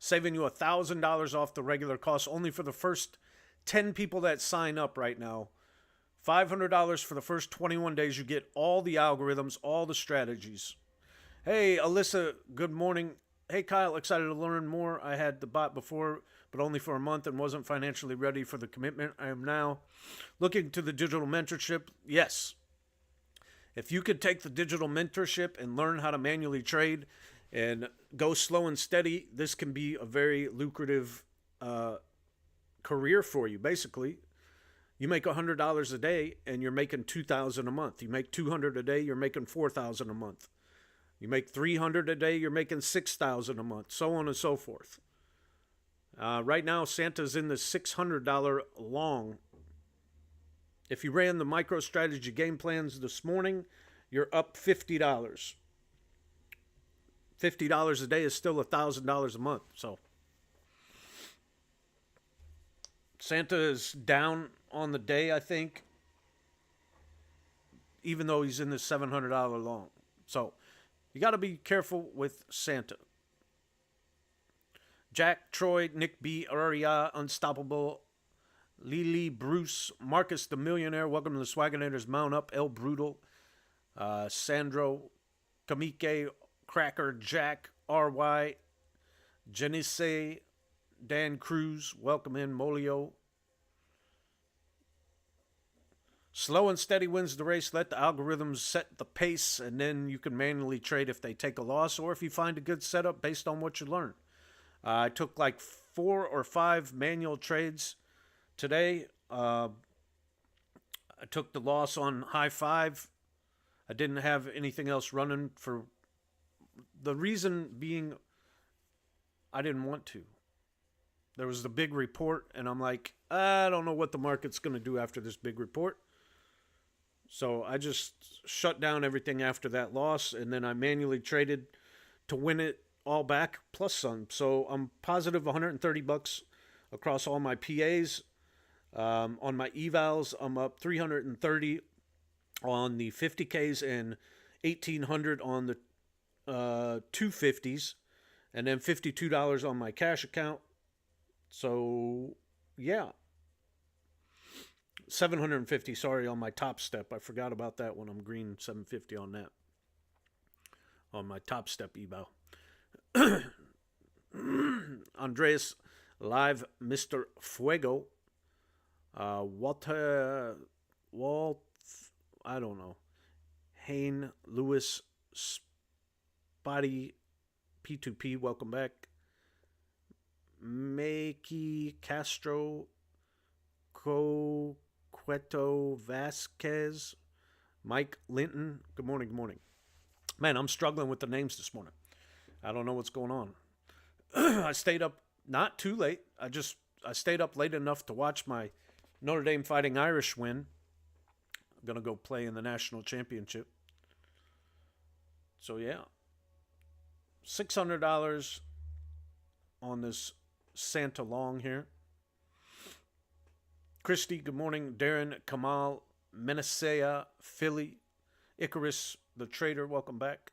saving you $1,000 off the regular cost only for the first 10 people that sign up right now. $500 for the first 21 days. You get all the algorithms, all the strategies. Hey, Alyssa, good morning. Hey, Kyle, excited to learn more. I had the bot before, but only for a month and wasn't financially ready for the commitment. I am now looking to the digital mentorship. Yes. If you could take the digital mentorship and learn how to manually trade and go slow and steady, this can be a very lucrative career for you. Basically, you make $100 a day and you're making $2,000 a month. You make $200 a day, you're making $4,000 a month. You make $300 a day, you're making $6,000 a month, so on and so forth. Right now, Santa's in the $600 long. If you ran the MicroStrategy game plans this morning, you're up $50. $50 a day is still $1,000 a month. So Santa is down on the day, I think, even though he's in the $700 long. So you got to be careful with Santa. Jack, Troy, Nick B, Aria, Unstoppable, Lily, Bruce, Marcus the Millionaire, welcome to the Swagonators, Mount Up, El Brutal, Sandro, Kamike, Cracker, Jack, RY, Janice, Dan Cruz, welcome in, Molio. Slow and steady wins the race. Let the algorithms set the pace, and then you can manually trade if they take a loss or if you find a good setup based on what you learn. I took like 4 or 5 manual trades today. I took the loss on high 5. I didn't have anything else running for the reason being I didn't want to. There was the big report, and I'm like, I don't know what the market's going to do after this big report. So I just shut down everything after that loss, and then I manually traded to win it all back plus some. So I'm positive $130 across all my PAs. On my evals, I'm up $330 on the 50Ks and $1,800 on the 250s, and then $52 on my cash account. So yeah, 750, sorry, on my top step. I forgot about that one. I'm green 750 on that. On my top step eval. Andreas Live, Mr. Fuego. Walt, I don't know. Hain, Lewis, Spotty, P2P, welcome back. Makey, Castro, Cueto Vasquez, Mike Linton. Good morning, good morning. Man, I'm struggling with the names this morning. I don't know what's going on. I stayed up not too late. I stayed up late enough to watch my Notre Dame Fighting Irish win. I'm going to go play in the national championship. So, yeah. $600 on this Santa Long here. Christy, good morning. Darren, Kamal, Menasea, Philly, Icarus, the Trader, welcome back.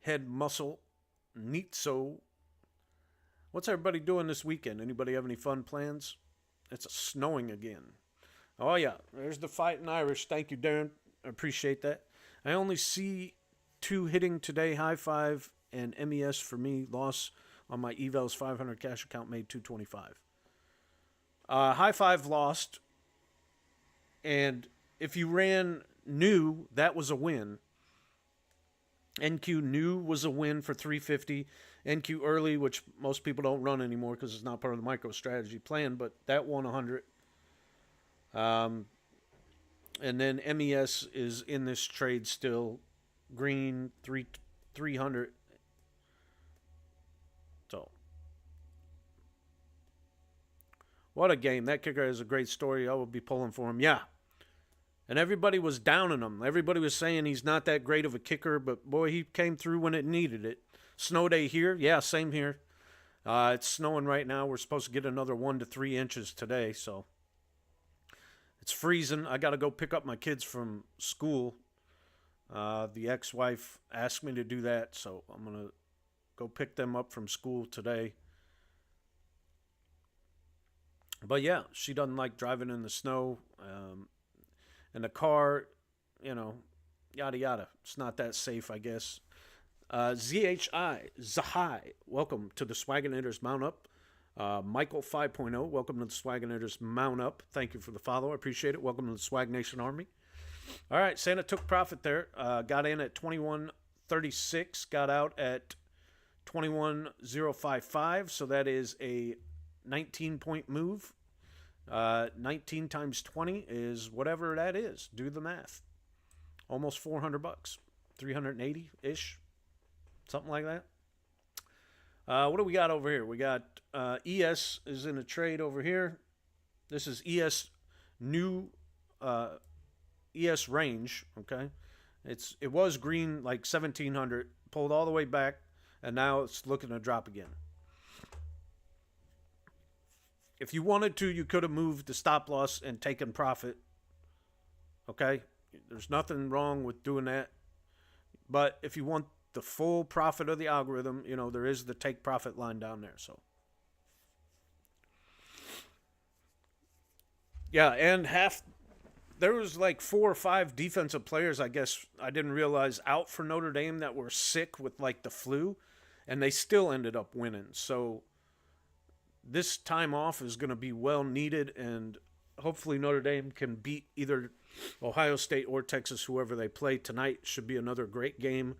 Head Muscle, Neatso. What's everybody doing this weekend? Anybody have any fun plans? It's snowing again. Oh, yeah. There's the Fighting Irish. Thank you, Darren. I appreciate that. I only see 2 hitting today. High 5 and MES for me. Loss on my evals 500 cash account made 225. High 5 lost. And if you ran new, that was a win. NQ new was a win for 350. NQ early, which most people don't run anymore because it's not part of the MicroStrategy plan, but that won 100. And then MES is in this trade still. Green, 300. So, what a game. That kicker is a great story. I will be pulling for him. Yeah. And everybody was downing him. Everybody was saying he's not that great of a kicker, but boy, he came through when it needed it. Snow day here. Yeah, same here. It's snowing right now. We're supposed to get another 1 to 3 inches today, so it's freezing. I got to go pick up my kids from school. The ex-wife asked me to do that, so I'm going to go pick them up from school today. But yeah, she doesn't like driving in the snow. And the car, yada yada. It's not that safe, I guess. Zahai, welcome to the Swagonators Mount Up. Michael 5.0, welcome to the Swagonators Mount Up. Thank you for the follow. I appreciate it. Welcome to the Swag Nation Army. All right, Santa took profit there. Got in at 21.36, got out at 21.055. So that is a 19-point move. 19 times 20 is whatever that is. Do the math. Almost $400, 380-ish, something like that. What do we got over here? We got ES is in a trade over here. This is ES new ES range. Okay, it was green like 1700, pulled all the way back, and now it's looking to drop again. If you wanted to, you could have moved the stop loss and taken profit. Okay? There's nothing wrong with doing that. But if you want the full profit of the algorithm, there is the take profit line down there. So, yeah, and there was like 4 or 5 defensive players, I guess, I didn't realize, out for Notre Dame that were sick with like the flu, and they still ended up winning. So this time off is going to be well needed, and hopefully Notre Dame can beat either Ohio State or Texas, whoever they play tonight. Should be another great game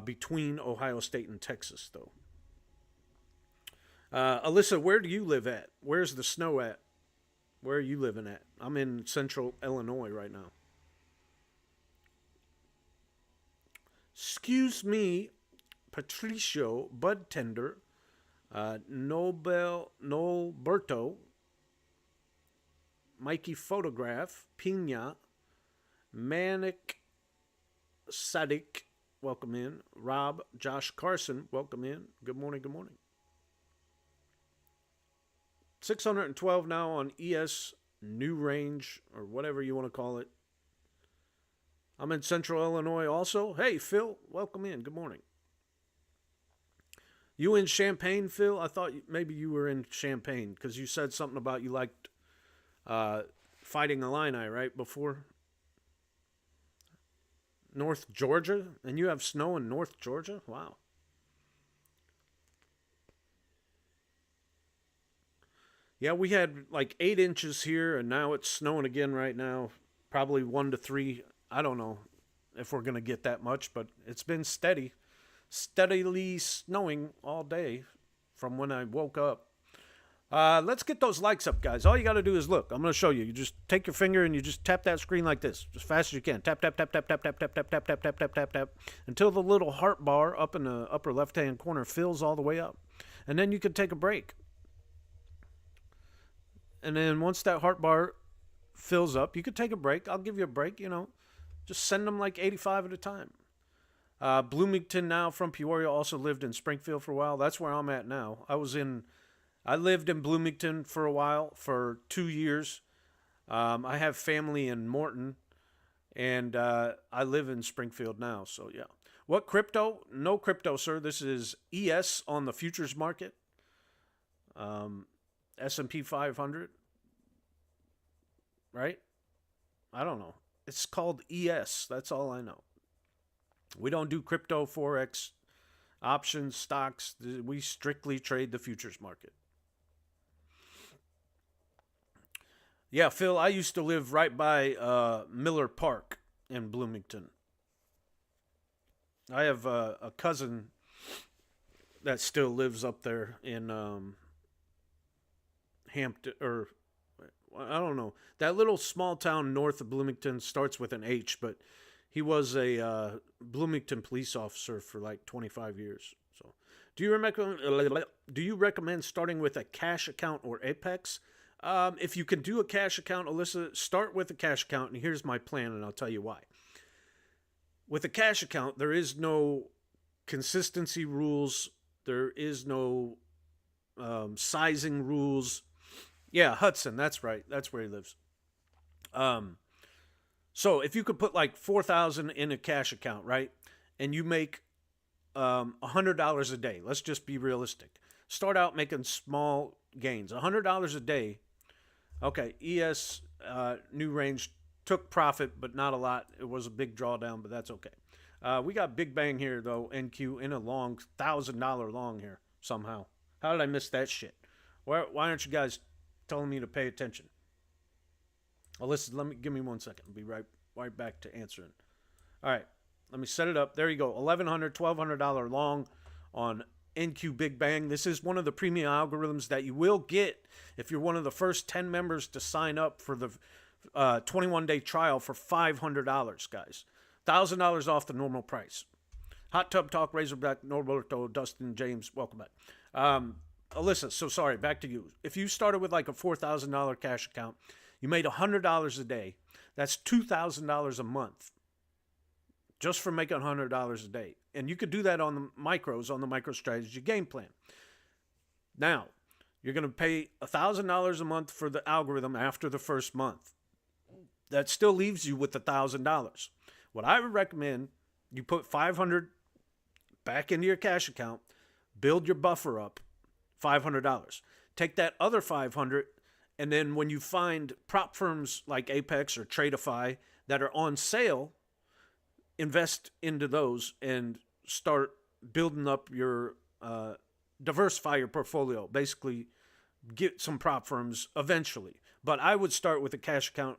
between Ohio State and Texas, though. Alyssa, where do you live at? Where's the snow at? Where are you living at? I'm in central Illinois right now. Excuse me, Patricio, Bud Tender, Nolberto, Mikey Photograph, Pina, Manic Sadik, welcome in. Rob, Josh Carson, welcome in. Good morning, good morning. 612 now on ES New Range, or whatever you want to call it. I'm in central Illinois also. Hey, Phil, welcome in. Good morning. You in Champaign, Phil? I thought maybe you were in Champaign because you said something about you liked Fighting Illini, right, before? North Georgia? And you have snow in North Georgia? Wow. Yeah, we had like 8 inches here, and now it's snowing again right now. Probably 1 to 3. I don't know if we're going to get that much, but it's been steadily snowing all day from when I woke up. Let's get those likes up, guys. All you got to do is look. I'm going to show you. You just take your finger and you just tap that screen like this, as fast as you can. Tap, tap, tap, tap, tap, tap, tap, tap, tap, tap, tap, tap, tap, tap, until the little heart bar up in the upper left-hand corner fills all the way up. And then you can take a break. And then once that heart bar fills up, you could take a break. I'll give you a break, Just send them like 85 at a time. Bloomington now from Peoria, also lived in Springfield for a while. That's where I'm at now. I lived in Bloomington for a while, for 2 years. I have family in Morton, and I live in Springfield now, so yeah. What crypto? No crypto, sir. This is ES on the futures market. S&P 500, right? I don't know. It's called ES. That's all I know. We don't do crypto, Forex, options, stocks. We strictly trade the futures market. Yeah, Phil, I used to live right by Miller Park in Bloomington. I have a cousin that still lives up there in Hampton, or I don't know. That little small town north of Bloomington starts with an H, but he was a Bloomington police officer for like 25 years. So, do you recommend starting with a cash account or Apex? If you can do a cash account, Alyssa, start with a cash account, and here's my plan, and I'll tell you why. With a cash account, there is no consistency rules. There is no sizing rules. Yeah, Hudson, that's right. That's where he lives. So if you could put like $4,000 in a cash account, right? And you make $100 a day. Let's just be realistic. Start out making small gains. $100 a day. Okay, ES new range took profit, but not a lot. It was a big drawdown, but that's okay. We got Big Bang here, though, NQ, in a long, $1,000 long here somehow. How did I miss that shit? Why aren't you guys telling me to pay attention? Well, listen, give me 1 second. I'll be right back to answering. All right, let me set it up. There you go, $1,100, $1,200 long on NQ Big Bang. This is one of the premium algorithms that you will get if you're one of the first 10 members to sign up for the 21-day trial for $500, guys. $1,000 off the normal price. Hot Tub Talk, Razorback, Norberto, Dustin, James, welcome back. Alyssa, so sorry, back to you. If you started with like a $4,000 cash account, you made $100 a day, that's $2,000 a month just for making $100 a day. And you could do that on the micros, on the MicroStrategy game plan. Now, you're going to pay $1,000 a month for the algorithm after the first month. That still leaves you with $1,000. What I would recommend, you put $500 back into your cash account, build your buffer up, $500. Take that other $500, and then when you find prop firms like Apex or Tradeify that are on sale, invest into those and start building up your, diversify your portfolio. Basically, get some prop firms eventually. But I would start with a cash account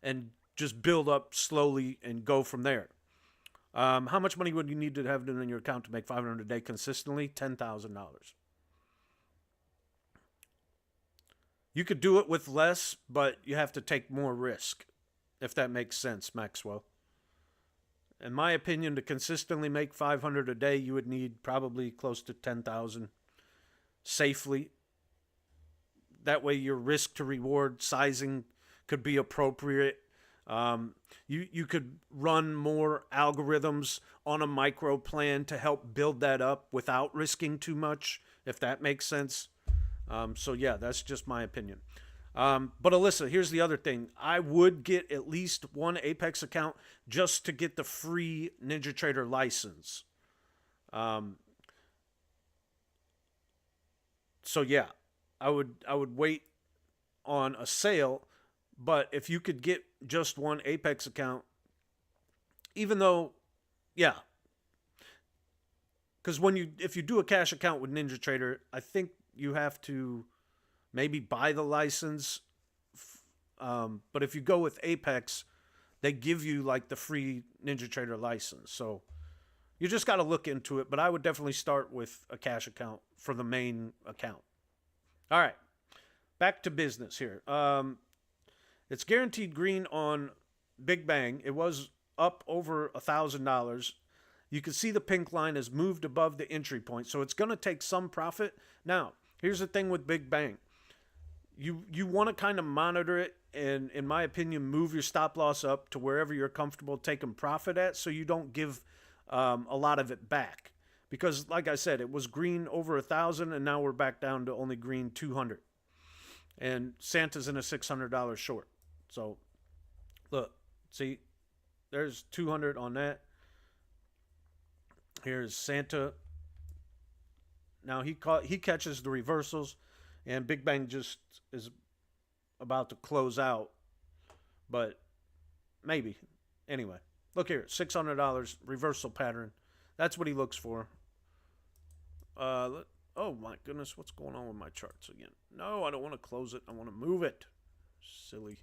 and just build up slowly and go from there. How much money would you need to have in your account to make $500 a day consistently? $10,000. You could do it with less, but you have to take more risk, if that makes sense, Maxwell. In my opinion, to consistently make $500 a day, you would need probably close to $10,000 safely. That way your risk to reward sizing could be appropriate. You could run more algorithms on a micro plan to help build that up without risking too much, if that makes sense. So yeah, that's just my opinion. But Alyssa, here's the other thing. I would get at least one Apex account just to get the free NinjaTrader license. So yeah, I would wait on a sale, but if you could get just one Apex account, even though, yeah, because if you do a cash account with NinjaTrader, I think you have to maybe buy the license. But if you go with Apex, they give you like the free NinjaTrader license. So you just got to look into it. But I would definitely start with a cash account for the main account. All right, back to business here. It's guaranteed green on Big Bang. It was up over $1,000. You can see the pink line has moved above the entry point, so it's going to take some profit. Now, here's the thing with Big Bang. You want to kind of monitor it and, in my opinion, move your stop loss up to wherever you're comfortable taking profit at so you don't give a lot of it back. Because, like I said, it was green over 1,000, and now we're back down to only green 200. And Santa's in a $600 short. So, look, see, there's 200 on that. Here's Santa. Now he catches the reversals, and Big Bang just is about to close out, but maybe. Anyway, look here, $600 reversal pattern. That's what he looks for. Oh my goodness, what's going on with my charts again? No, I don't want to close it. I want to move it. Silly.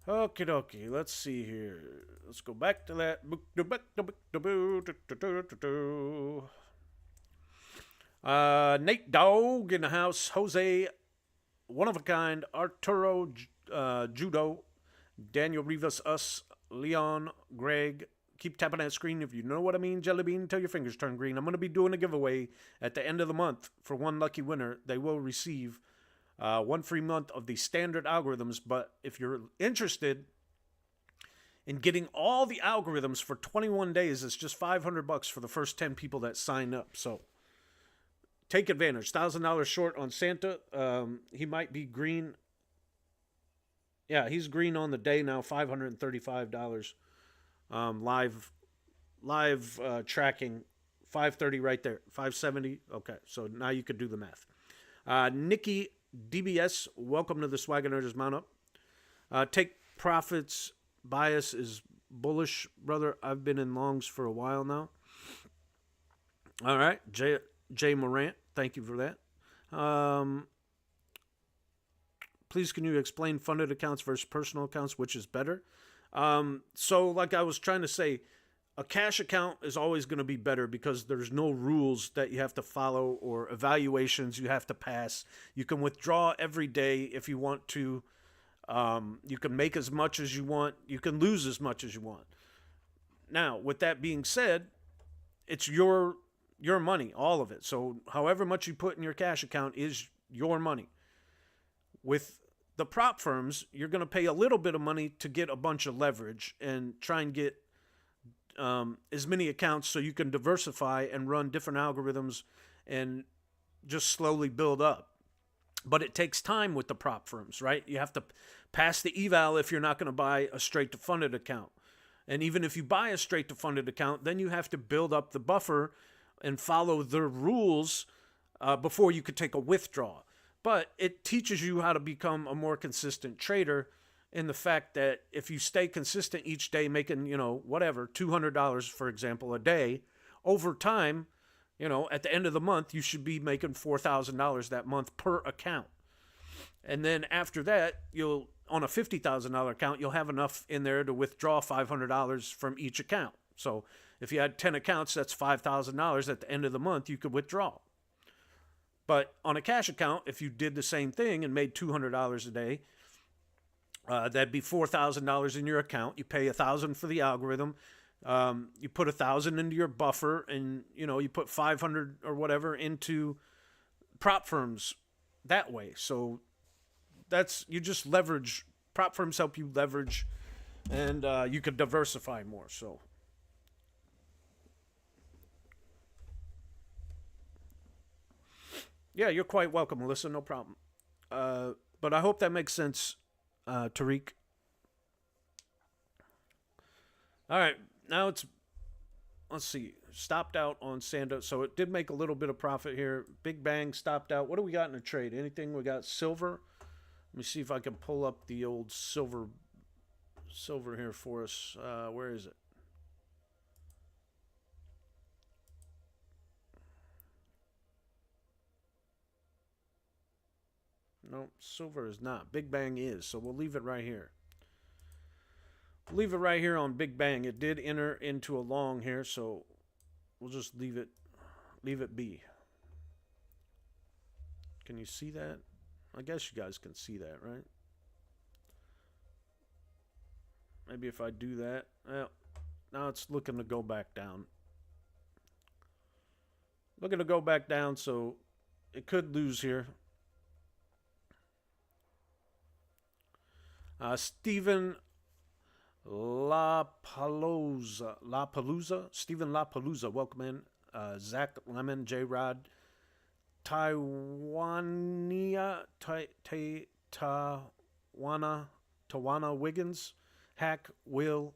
Okie dokie, let's see here. Let's go back to that. Nate Dogg in the house. Jose, one of a kind. Arturo Judo. Daniel Rivas, us. Leon, Greg. Keep tapping that screen if you know what I mean. Jellybean until your fingers turn green. I'm going to be doing a giveaway at the end of the month for one lucky winner. They will receive one free month of the standard algorithms. But if you're interested in getting all the algorithms for 21 days, it's just $500 for the first 10 people that sign up. So take advantage. $1,000 short on Santa. He might be green Yeah, he's green on the day now, $535. Live tracking, 530 right there, 570. Okay, so now you could do the math. Nikki DBS, welcome to the Swagoners Mount Up. Take profits bias is bullish, brother. I've been in longs for a while now. All right, Jay Morant, thank you for that. Please, can you explain funded accounts versus personal accounts, which is better? So, like I was trying to say, a cash account is always going to be better because there's no rules that you have to follow or evaluations you have to pass. You can withdraw every day if you want to. You can make as much as you want. You can lose as much as you want. Now, with that being said, it's your money, all of it. So, however much you put in your cash account is your money. With the prop firms, you're going to pay a little bit of money to get a bunch of leverage and try and get as many accounts so you can diversify and run different algorithms and just slowly build up. But it takes time with the prop firms, right? You have to pass the eval if you're not going to buy a straight to funded account. And even if you buy a straight to funded account, then you have to build up the buffer and follow their rules before you could take a withdrawal. But it teaches you how to become a more consistent trader in the fact that if you stay consistent each day, making, whatever, $200, for example, a day, over time, at the end of the month, you should be making $4,000 that month per account. And then after that, on a $50,000 account, you'll have enough in there to withdraw $500 from each account. So if you had 10 accounts, that's $5,000 at the end of the month you could withdraw. But on a cash account, if you did the same thing and made $200 a day, that'd be $4,000 in your account. You pay $1,000 for the algorithm. You put $1,000 into your buffer, and you put $500 or whatever into prop firms that way. So you just leverage. Prop firms help you leverage, and you could diversify more. So. Yeah, you're quite welcome, Melissa. No problem. But I hope that makes sense, Tariq. All right, now let's see, stopped out on Sando. So it did make a little bit of profit here. Big Bang stopped out. What do we got in a trade? Anything? We got silver. Let me see if I can pull up the old silver here for us. Where is it? No, silver is not. Big Bang is, so we'll leave it right here. Leave it right here on Big Bang. It did enter into a long here, so we'll just leave it be. Can you see that? I guess you guys can see that, right? Maybe if I do that. Well, now it's looking to go back down. Looking to go back down, so it could lose here. Stephen LaPalooza, Stephen LaPalooza, welcome in. Zach Lemon, J Rod, Tawana Wiggins, Hack, Will,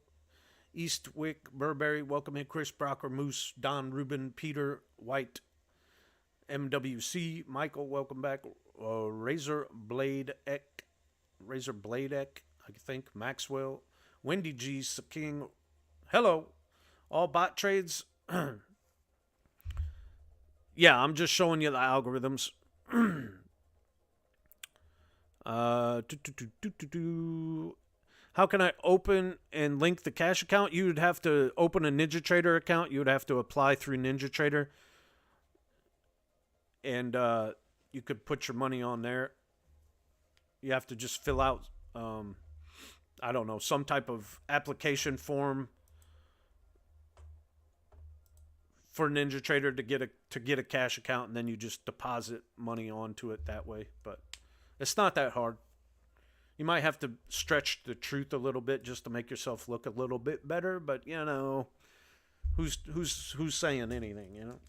Eastwick, Burberry, welcome in. Chris Brocker, Moose, Don Rubin, Peter White, MWC, Michael, welcome back. Razor Blade Ek, I think, Maxwell, Wendy G, King, hello, all bot trades. Yeah, I'm just showing you the algorithms. How can I open and link the cash account? You would have to open a NinjaTrader account. You would have to apply through NinjaTrader. And you could put your money on there. You have to just fill out, I don't know, some type of application form for NinjaTrader to get a cash account, and then you just deposit money onto it that way. But it's not that hard. You might have to stretch the truth a little bit just to make yourself look a little bit better, but who's saying anything,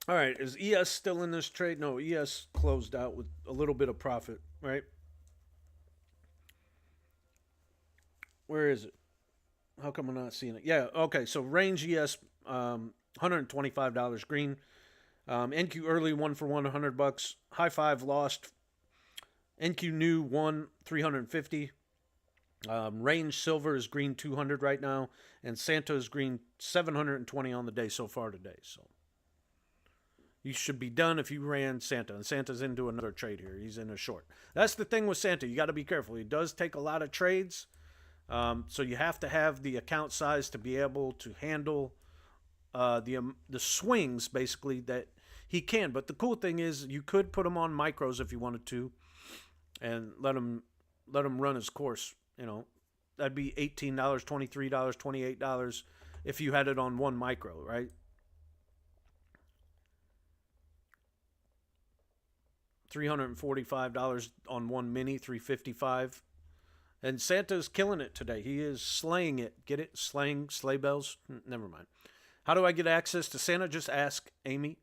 All right, is ES still in this trade? No, ES closed out with a little bit of profit, right? Where is it? How come I'm not seeing it? Yeah, okay. So range ES, $125 green. NQ early 1 for 1, $100. High five lost. NQ new won 350. Range silver is green 200 right now, and Santa is green 720 on the day so far today. So you should be done if you ran Santa, and Santa's into another trade here. He's in a short. That's the thing with Santa. You got to be careful. He does take a lot of trades, so you have to have the account size to be able to handle the swings basically that he can. But the cool thing is you could put him on micros if you wanted to, and let him run his course. You know, that'd be $18, $23, $28 if you had it on one micro, right? $345 on one mini, $355. And Santa's killing it today. He is slaying it. Get it? Slaying sleigh bells? Never mind. How do I get access to Santa? Just ask Amy.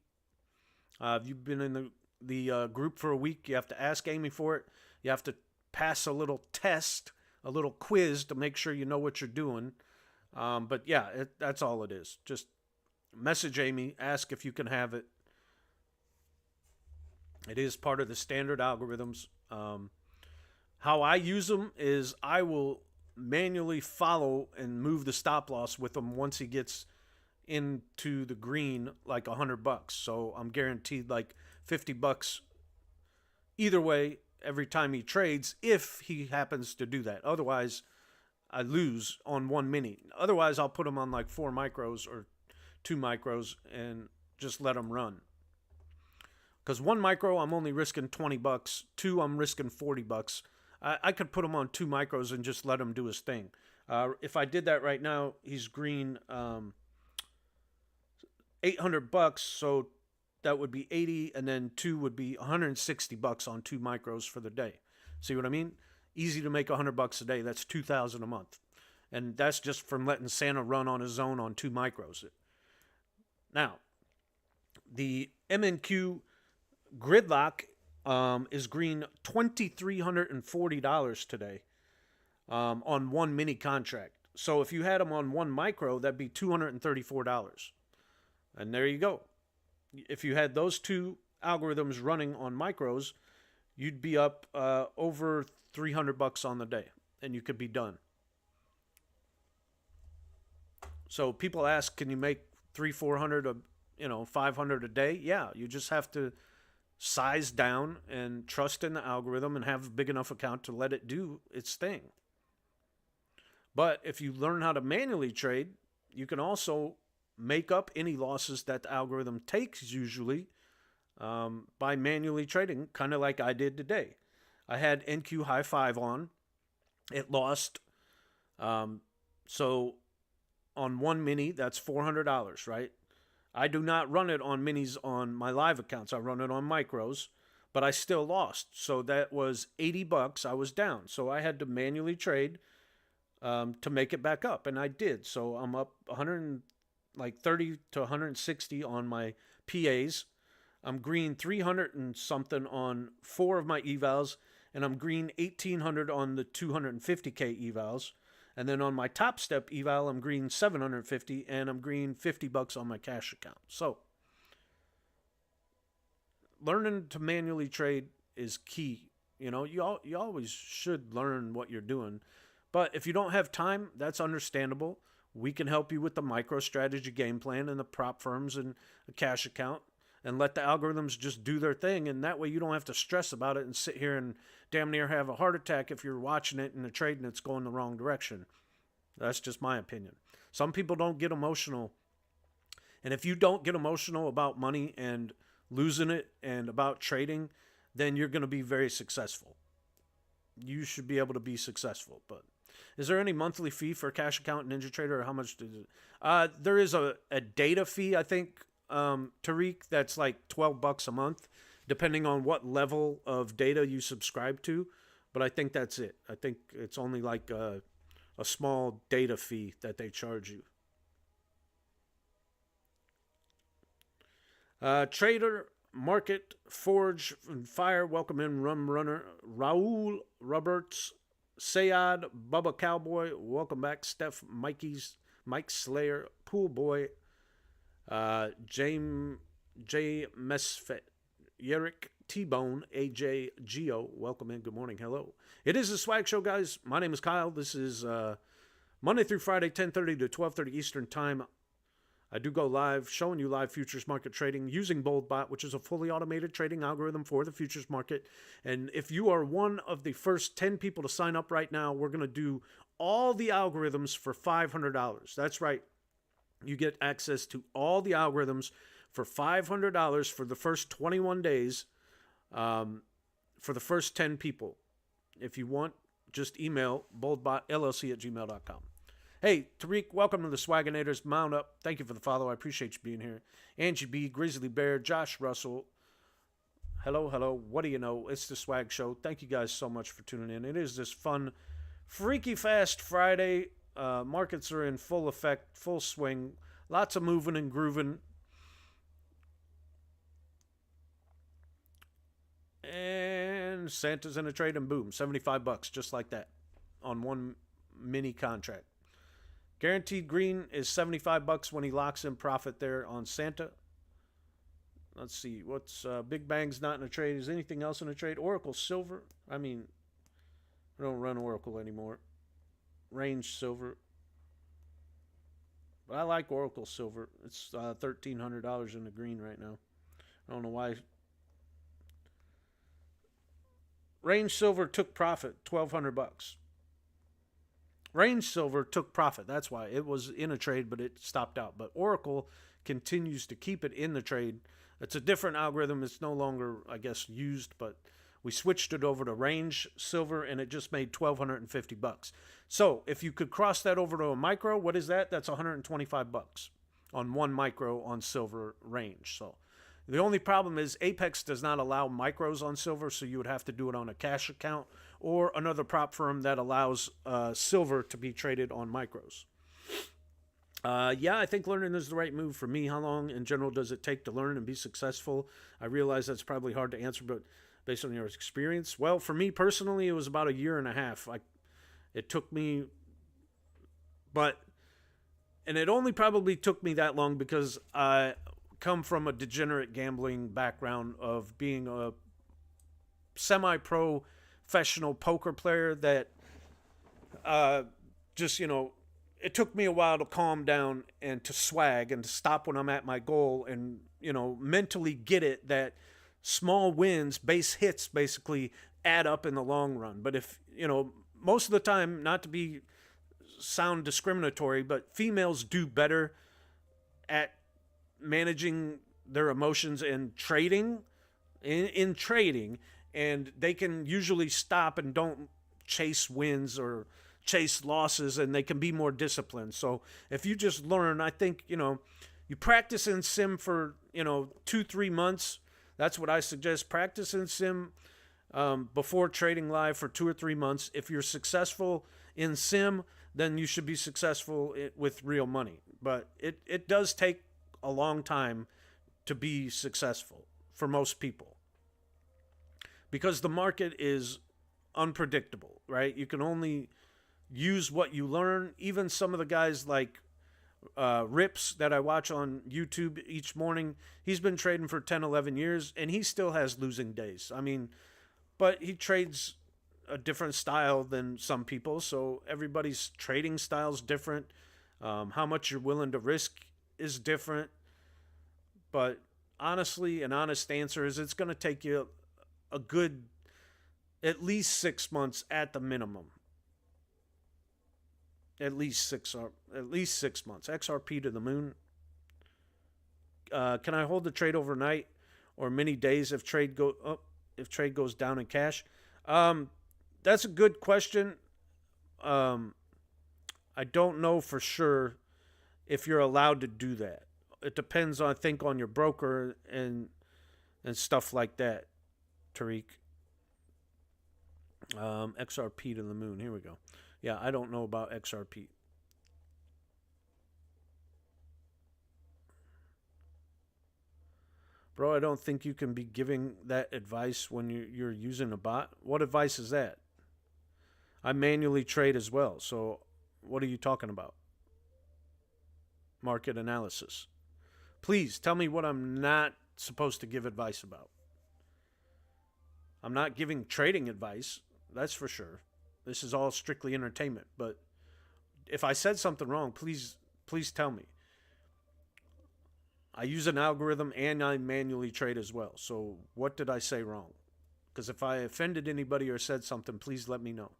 If you've been in the group for a week, you have to ask Amy for it. You have to pass a little test, a little quiz to make sure you know what you're doing. But yeah, that's all it is. Just message Amy, ask if you can have it. It is part of the standard algorithms. How I use them is I will manually follow and move the stop loss with him once he gets into the green, like $100. So I'm guaranteed like $50 either way every time he trades, if he happens to do that. Otherwise, I lose on one mini. Otherwise, I'll put him on like 4 micros or 2 micros and just let him run. Because 1 micro, I'm only risking $20. 2, I'm risking $40. I could put him on 2 micros and just let him do his thing. If I did that right now, he's green $800, so that would be 80, and then 2 would be $160 on 2 micros for the day. See what I mean? Easy to make $100 a day. That's $2,000 a month, and that's just from letting Santa run on his own on 2 micros. Now, the MNQ gridlock is green $2,340 today on one mini contract. So if you had them on 1 micro, that'd be $234. And there you go. If you had those 2 algorithms running on micros, you'd be up over $300 on the day, and you could be done. So people ask, can you make $300, $400, $500 a day? Yeah, you just have to size down and trust in the algorithm and have a big enough account to let it do its thing. But if you learn how to manually trade, you can also make up any losses that the algorithm takes usually by manually trading, kind of like I did today. I had NQ high 5 on. It lost. So on 1 mini, that's $400, right? I do not run it on minis on my live accounts. I run it on micros, but I still lost. So that was $80. I was down. So I had to manually trade to make it back up, and I did. So I'm up 130 to 160 on my PAs. I'm green 300 and something on 4 of my evals, and I'm green 1800 on the 250K evals. And then on my top step eval, I'm green 750, and I'm green $50 on my cash account. So learning to manually trade is key. You always should learn what you're doing. But if you don't have time, that's understandable. We can help you with the MicroStrategy game plan and the prop firms and a cash account, and let the algorithms just do their thing. And that way you don't have to stress about it and sit here and damn near have a heart attack if you're watching it and the trade and it's going the wrong direction. That's just my opinion. Some people don't get emotional. And if you don't get emotional about money and losing it and about trading, then you're going to be very successful. You should be able to be successful. But is there any monthly fee for a cash account in NinjaTrader, or how much does it? There is a data fee, I think, Tariq, that's like $12 a month, depending on what level of data you subscribe to. But I think that's it. I think it's only like a small data fee that they charge you. Trader, Market, Forge, and Fire. Welcome in, Rum Runner, Raul Roberts, Sayad, Bubba Cowboy. Welcome back, Steph, Mike Slayer, Pool Boy, James J. Mesfet, Yerrick, T-Bone, AJ, Geo. Welcome in. Good morning. Hello. It is the Swag Show, guys. My name is Kyle. This is Monday through Friday, 10:30 to 12:30 Eastern Time. I do go live, showing you live futures market trading using BoldBot, which is a fully automated trading algorithm for the futures market. And if you are one of the first 10 people to sign up right now, we're going to do all the algorithms for $500. That's right. You get access to all the algorithms for $500 for the first 21 days for the first 10 people. If you want, just email BoldBotLLC@gmail.com. Hey, Tariq, welcome to the Swaginators. Mount up. Thank you for the follow. I appreciate you being here. Angie B, Grizzly Bear, Josh Russell. Hello, hello. What do you know? It's the Swag Show. Thank you guys so much for tuning in. It is this fun, freaky fast Friday. Markets are in full effect, full swing. Lots of moving and grooving. And Santa's in a trade and boom, $75, just like that, on one mini contract. Guaranteed green is $75 when he locks in profit there on Santa. Let's see. What's Big Bang's not in a trade? Is anything else in a trade? Oracle Silver. I mean, I don't run Oracle anymore. Range Silver. But I like Oracle Silver. It's $1,300 in the green right now. I don't know why. Range Silver took profit, $1,200. Range Silver took profit. That's why it was in a trade, but it stopped out. But Oracle continues to keep it in the trade. It's a different algorithm. It's no longer, I guess, used, but we switched it over to Range Silver, and it just made $1,250. So if you could cross that over to a micro, what is that? That's $125 on one micro on Silver Range. So the only problem is Apex does not allow micros on Silver, so you would have to do it on a cash account or another prop firm that allows Silver to be traded on micros. Yeah, I think learning is the right move for me. How long in general does it take to learn and be successful? I realize that's probably hard to answer, but based on your experience, well, for me personally, it was about a year and a half. It took me, and it only probably took me that long because I come from a degenerate gambling background of being a semi-pro professional poker player that just, it took me a while to calm down and to swag and to stop when I'm at my goal and, mentally get it that small wins, base hits basically add up in the long run. But if, most of the time, not to sound discriminatory, but females do better at managing their emotions and trading, in trading, and they can usually stop and don't chase wins or chase losses, and they can be more disciplined. So if you just learn, I think, you practice in sim for, 2-3 months. That's what I suggest. Practice in sim before trading live for 2 or 3 months. If you're successful in sim, then you should be successful with real money. But it does take a long time to be successful for most people because the market is unpredictable, right? You can only use what you learn. Even some of the guys like Rips that I watch on YouTube each morning, he's been trading for 10, 11 years, and he still has losing days. I mean, but he trades a different style than some people, so everybody's trading style is different. How much you're willing to risk is different. But honestly, an honest answer is it's going to take you a good at least 6 months at the minimum. At least 6 months. XRP to the moon. Can I hold the trade overnight or many days if trade goes down in cash? That's a good question. I don't know for sure if you're allowed to do that. It depends, I think, on your broker and stuff like that, Tariq. XRP to the moon. Here we go. Yeah, I don't know about XRP. Bro, I don't think you can be giving that advice when you're using a bot. What advice is that? I manually trade as well. So what are you talking about? Market analysis. Please tell me what I'm not supposed to give advice about. I'm not giving trading advice, that's for sure. This is all strictly entertainment. But if I said something wrong, please tell me. I use an algorithm and I manually trade as well. So what did I say wrong? Because if I offended anybody or said something, please let me know.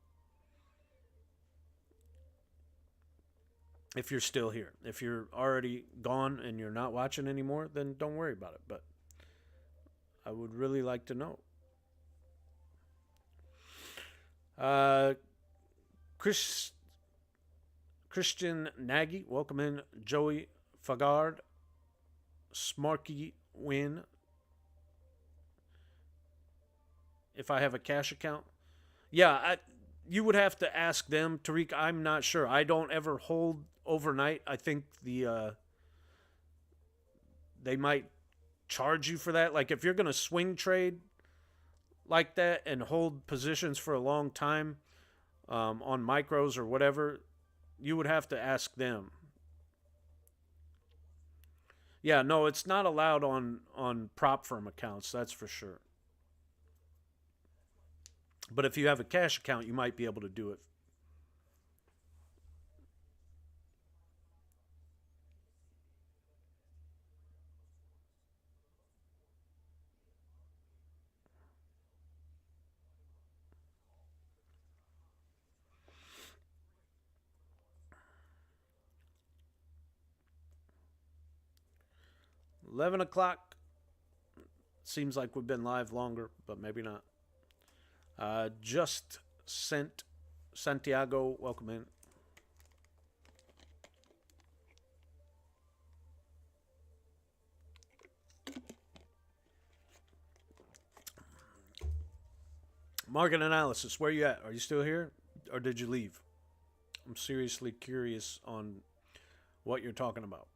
If you're still here. If you're already gone and you're not watching anymore, then don't worry about it. But I would really like to know. Christian Nagy, welcome in. Joey Fagard, Smarky Win. If I have a cash account, yeah, you would have to ask them, Tariq. I'm not sure. I don't ever hold overnight. I think they might charge you for that. Like if you're gonna swing trade like that and hold positions for a long time on micros or whatever, you would have to ask them. Yeah, no, it's not allowed on prop firm accounts, that's for sure. But if you have a cash account, you might be able to do it. $11 seems like we've been live longer, but maybe not. Just sent Santiago, welcome in. Market analysis, where you at? Are you still here or did you leave? I'm seriously curious on what you're talking about.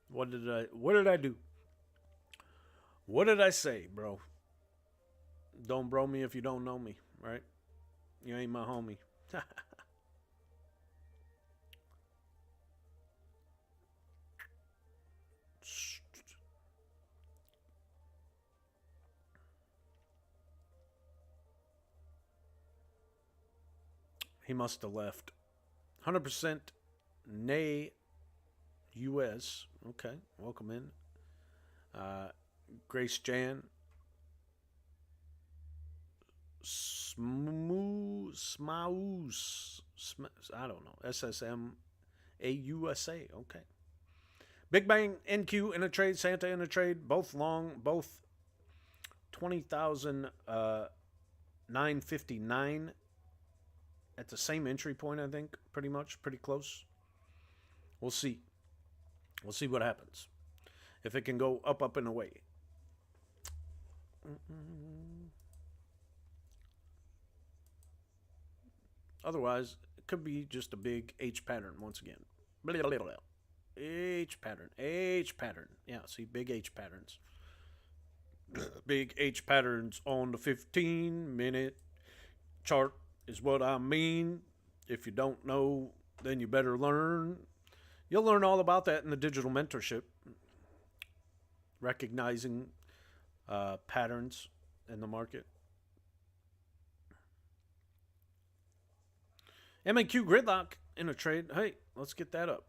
What did I do? What did I say, bro? Don't bro me if you don't know me, right? You ain't my homie. He must have left. 100% nay US. Okay, welcome in. Grace Jan. Smaus. I don't know. SSM AUSA. Okay. Big Bang NQ in a trade. Santa in a trade. Both long. Both 20,959 at the same entry point, I think. Pretty much. Pretty close. We'll see. We'll see what happens. If it can go up, and away. Otherwise, it could be just a big H pattern once again. H pattern. H pattern. Yeah, see, big H patterns. Big H patterns on the 15-minute chart is what I mean. If you don't know, then you better learn. You'll learn all about that in the digital mentorship. Recognizing patterns in the market. MNQ Gridlock in a trade. Hey, let's get that up.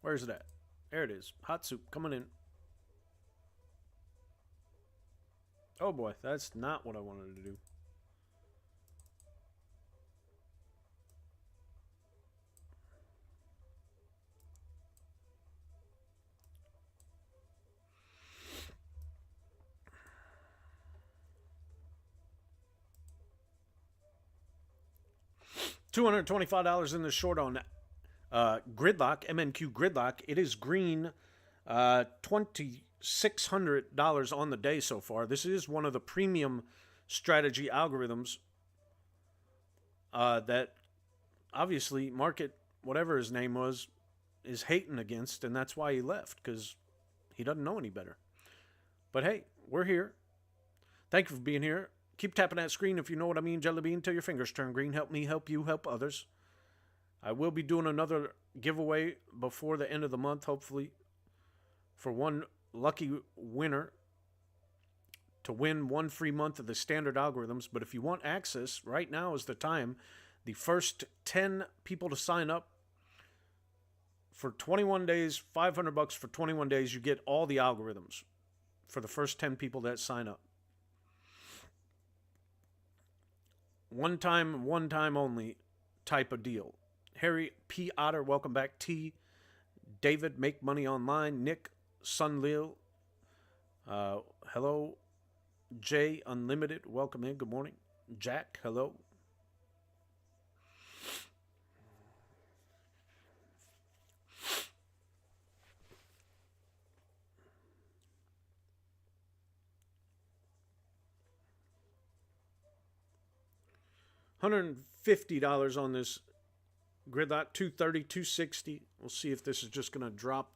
Where's it at? There it is. Hot soup coming in. Oh boy, that's not what I wanted to do. $225 in the short on Gridlock, MNQ Gridlock. It is green, $2,600 on the day so far. This is one of the premium strategy algorithms that obviously market, whatever his name was, is hating against, and that's why he left, because he doesn't know any better. But hey, we're here. Thank you for being here. Keep tapping that screen if you know what I mean, Jelly Bean, till your fingers turn green. Help me, help you, help others. I will be doing another giveaway before the end of the month, hopefully, for one lucky winner to win one free month of the standard algorithms. But if you want access, right now is the time. The first 10 people to sign up for 21 days, $500 for 21 days, you get all the algorithms for the first 10 people that sign up. One time only type of deal. Harry P. Otter, welcome back. T. David, Make Money Online. Nick Sunlil, hello. J. Unlimited, welcome in. Good morning. Jack, hello. $150 on this gridlock. 230, 260. We'll see if this is just going to drop.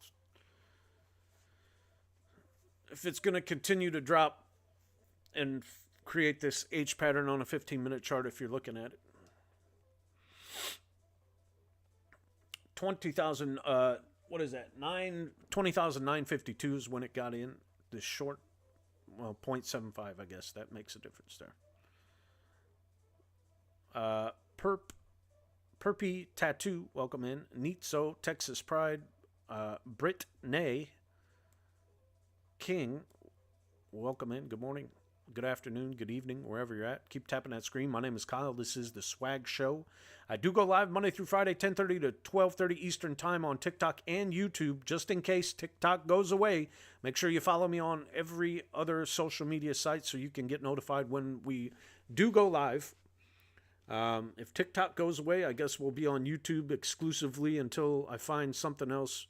If it's going to continue to drop and create this H pattern on a 15-minute chart if you're looking at it. 20,000, what is that? 20,952 is when it got in. This short, well, 0.75, I guess. That makes a difference there. Perpy Tattoo, welcome in. Neatso, Texas Pride. Brit Nay King, welcome in. Good morning, good afternoon, good evening, wherever you're at. Keep tapping that screen. My name is Kyle. This is the Swag Show. I do go live Monday through Friday, 10:30 to 12:30 Eastern Time on TikTok and YouTube. Just in case TikTok goes away, make sure you follow me on every other social media site so you can get notified when we do go live. If TikTok goes away, I guess we'll be on YouTube exclusively until I find something else.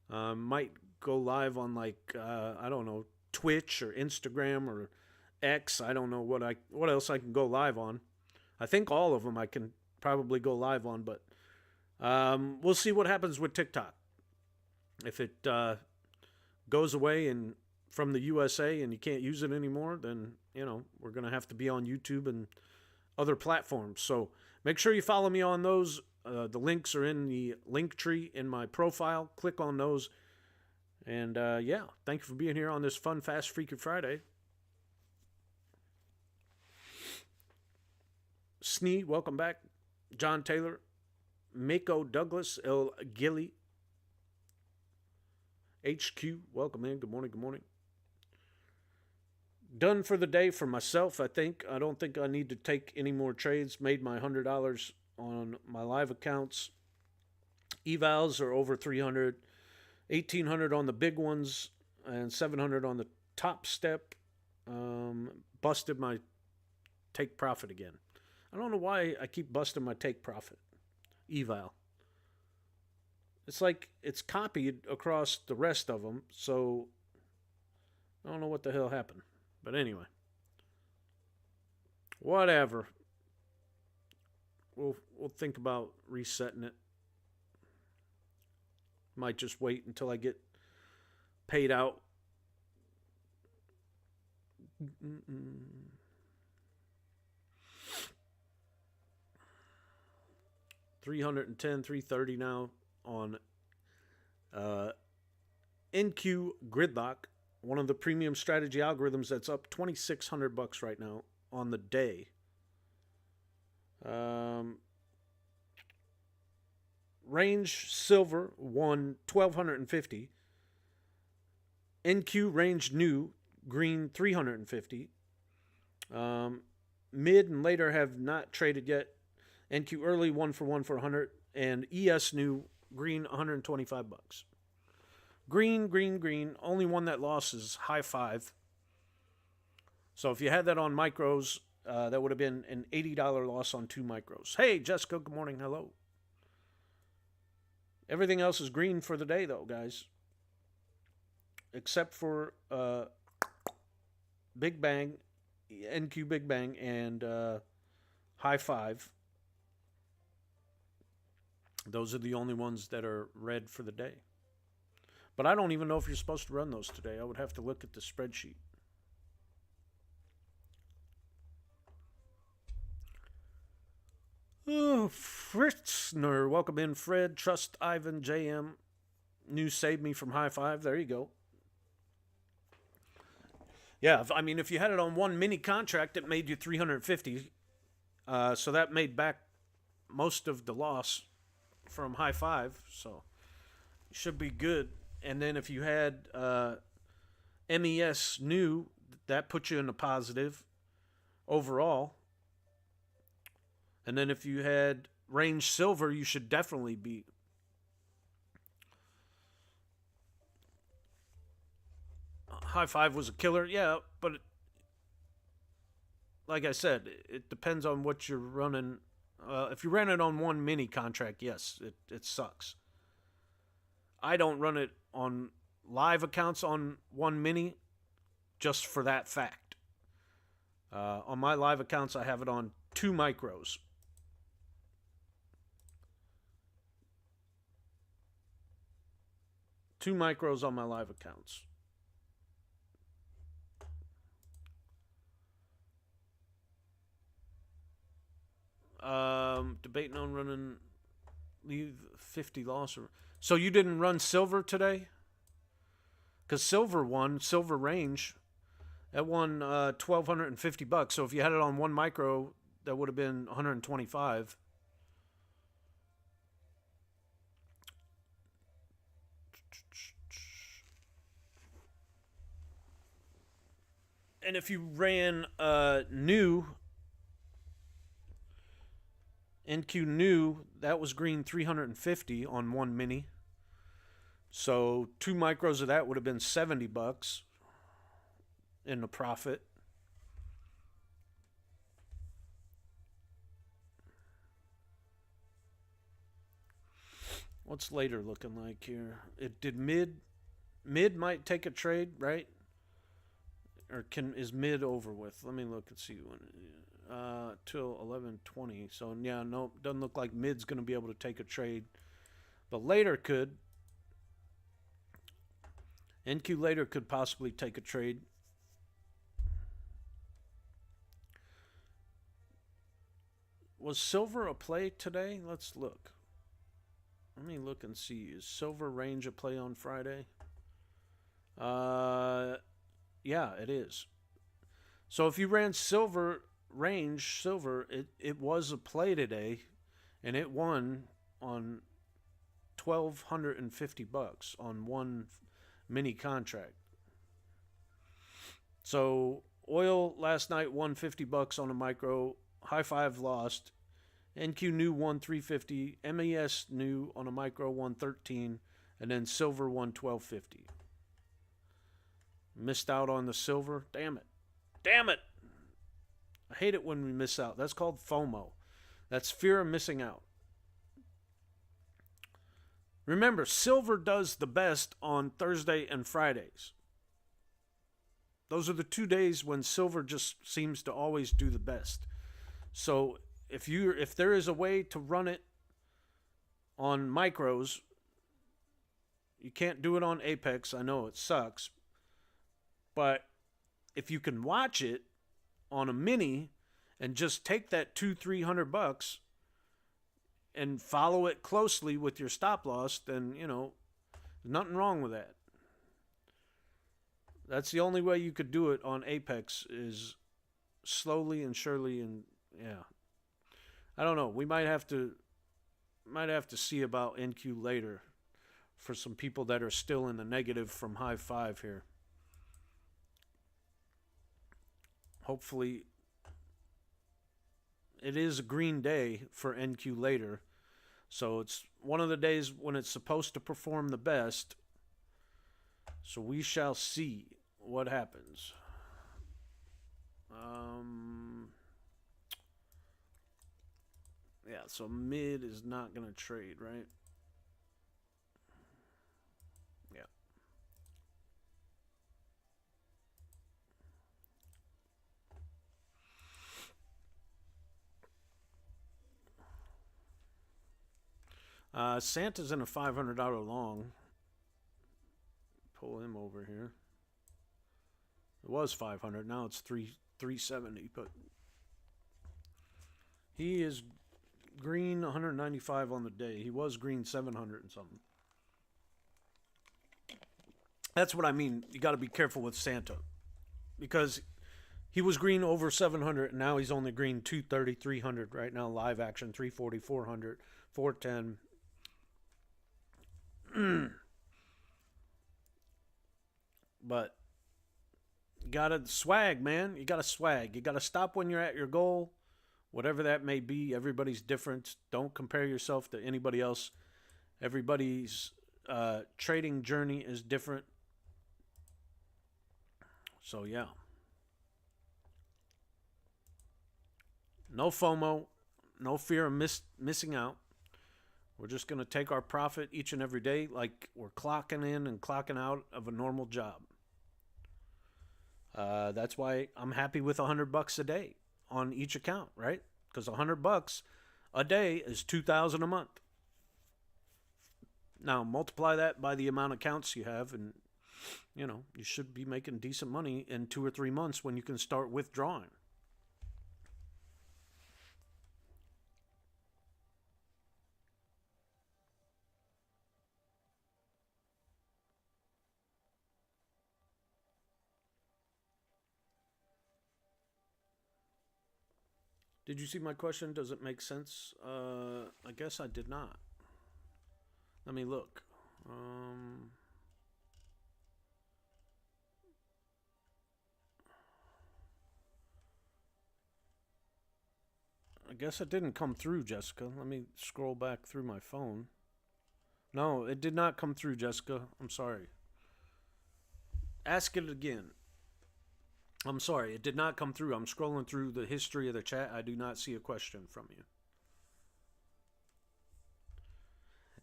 Might go live on I don't know, Twitch or Instagram or X. I don't know what else I can go live on. I think all of them I can probably go live on, but we'll see what happens with TikTok. If it goes away and from the USA and you can't use it anymore, then we're gonna have to be on YouTube and other platforms. So make sure you follow me on those. The links are in the link tree in my profile. Click on those. And yeah, thank you for being here on this fun, fast, freaky Friday. Sneed, welcome back. John Taylor, Mako Douglas, L. Gilly, HQ, welcome in. Good morning, good morning. Done for the day for myself, I think. I don't think I need to take any more trades. Made my $100 on my live accounts. Evals are over 300. 1,800 on the big ones and 700 on the top step. Busted my take profit again. I don't know why I keep busting my take profit. Eval. It's like it's copied across the rest of them, so I don't know what the hell happened. But anyway. Whatever. We'll think about resetting it. Might just wait until I get paid out. $310, $330 now on NQ Gridlock, one of the premium strategy algorithms that's up $2,600 right now on the day. Range silver won $1,250. NQ range new green $350. Mid and later have not traded yet. NQ early 1 for 100, and ES new green $125. Green. Only one that lost is high five. So if you had that on micros, that would have been an $80 loss on 2 micros. Hey, Jessica, good morning. Hello. Everything else is green for the day, though, guys. Except for Big Bang, NQ Big Bang, and High Five. Those are the only ones that are red for the day. But I don't even know if you're supposed to run those today. I would have to look at the spreadsheet. Oh, Fritzner, welcome in, Fred, Trust, Ivan, JM. News saved me from high five. There you go. Yeah, I mean, if you had it on one mini contract, it made you 350. So that made back most of the loss from high five. So it should be good. And then if you had MES new, that put you in the positive overall. And then if you had range silver, you should definitely be. High five was a killer, yeah, but like I said, it depends on what you're running. If you ran it on one mini contract, yes, it sucks. I don't run it on live accounts on one mini just for that fact. On my live accounts, I have it on 2 micros. Two micros on my live accounts. Debating on running leave 50 loss. So you didn't run silver today? Because silver won, silver range. That won $1,250. So if you had it on 1 micro, that would have been 125. And if you ran new, NQ new, that was green 350 on 1 mini. So 2 micros of that would have been $70 in the profit. What's later looking like here? It did mid might take a trade, right? Or is mid over with? Let me look and see when till 11:20. So yeah, no, doesn't look like mid's going to be able to take a trade, but later could. NQ later could possibly take a trade. Was silver a play today? Let's look. Let me look and see. Is silver range a play on Friday? Yeah, it is. So if you ran silver range, it was a play today, and it won on $1,250 on 1 mini contract. So oil last night won $50 on a micro. High five lost. NQ new won $350. MES new on a micro won $13, and then silver won $1,250. Missed out on the silver. Damn it. Damn it. I hate it when we miss out. That's called FOMO. That's fear of missing out. Remember, silver does the best on Thursday and Fridays. Those are the 2 days when silver just seems to always do the best. So if there is a way to run it on micros, you can't do it on Apex. I know it sucks. But if you can watch it on a mini and just take that $200-300 and follow it closely with your stop loss, then, there's nothing wrong with that. That's the only way you could do it on Apex, is slowly and surely, and yeah. I don't know. We might have to see about NQ later for some people that are still in the negative from high five here. Hopefully, it is a green day for NQ later. So it's one of the days when it's supposed to perform the best. So we shall see what happens. Yeah, so mid is not going to trade, right? Yeah. Santa's in a $500 long. Pull him over here. It was 500. Now it's 370. But he is green 195 on the day. He was green 700 and something. That's what I mean. You got to be careful with Santa, because he was green over 700, and now he's only green 230, 300 right now. Live action 340, 400, 410. But you gotta swag, man. You gotta swag. You gotta stop when you're at your goal, whatever that may be. Everybody's different. Don't compare yourself to anybody else. Everybody's trading journey is different. So yeah. No FOMO, no fear of missing out. We're just going to take our profit each and every day like we're clocking in and clocking out of a normal job. That's why I'm happy with $100 a day on each account, right? Because $100 a day is $2,000 a month. Now multiply that by the amount of accounts you have, and you should be making decent money in 2 or 3 months when you can start withdrawing. Did you see my question? Does it make sense? I guess I did not. Let me look. I guess it didn't come through, Jessica. Let me scroll back through my phone. No, it did not come through, Jessica. I'm sorry. Ask it again. I'm sorry, it did not come through. I'm scrolling through the history of the chat. I do not see a question from you.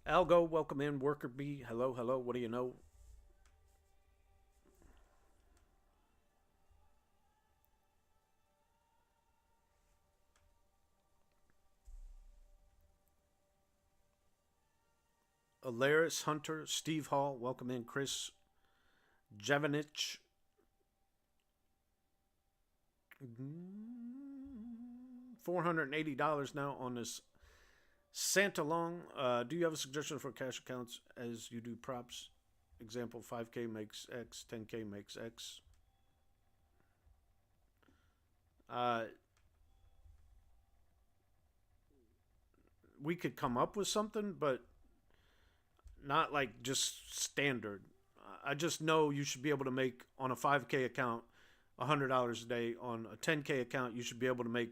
Algo, welcome in. Worker B, hello, hello. What do you know? Alaris Hunter, Steve Hall, welcome in. Chris Javanich. $480 now on this Santa Long. Do you have a suggestion for cash accounts as you do props? Example, 5K makes X, 10K makes X. We could come up with something, but not like just standard. I just know you should be able to make on a 5K account $100 a day. On a 10K account, you should be able to make,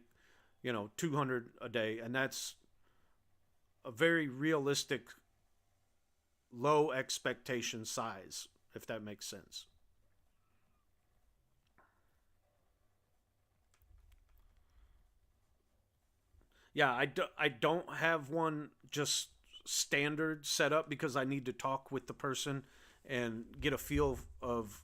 $200 a day, and that's a very realistic, low expectation size, if that makes sense. Yeah, I don't have one just standard set up because I need to talk with the person and get a feel of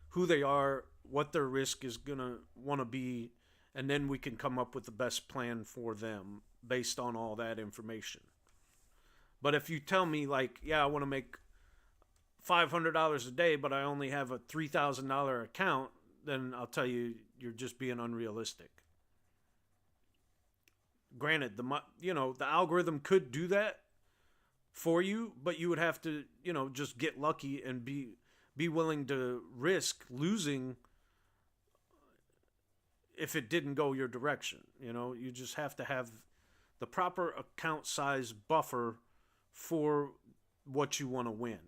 who they are, what their risk is going to want to be, and then we can come up with the best plan for them based on all that information. But if you tell me, like, yeah, I want to make $500 a day, but I only have a $3,000 account, then I'll tell you, you're just being unrealistic. Granted, the algorithm could do that for you, but you would have to, just get lucky and be willing to risk losing if it didn't go your direction. You just have to have the proper account size buffer for what you want to win.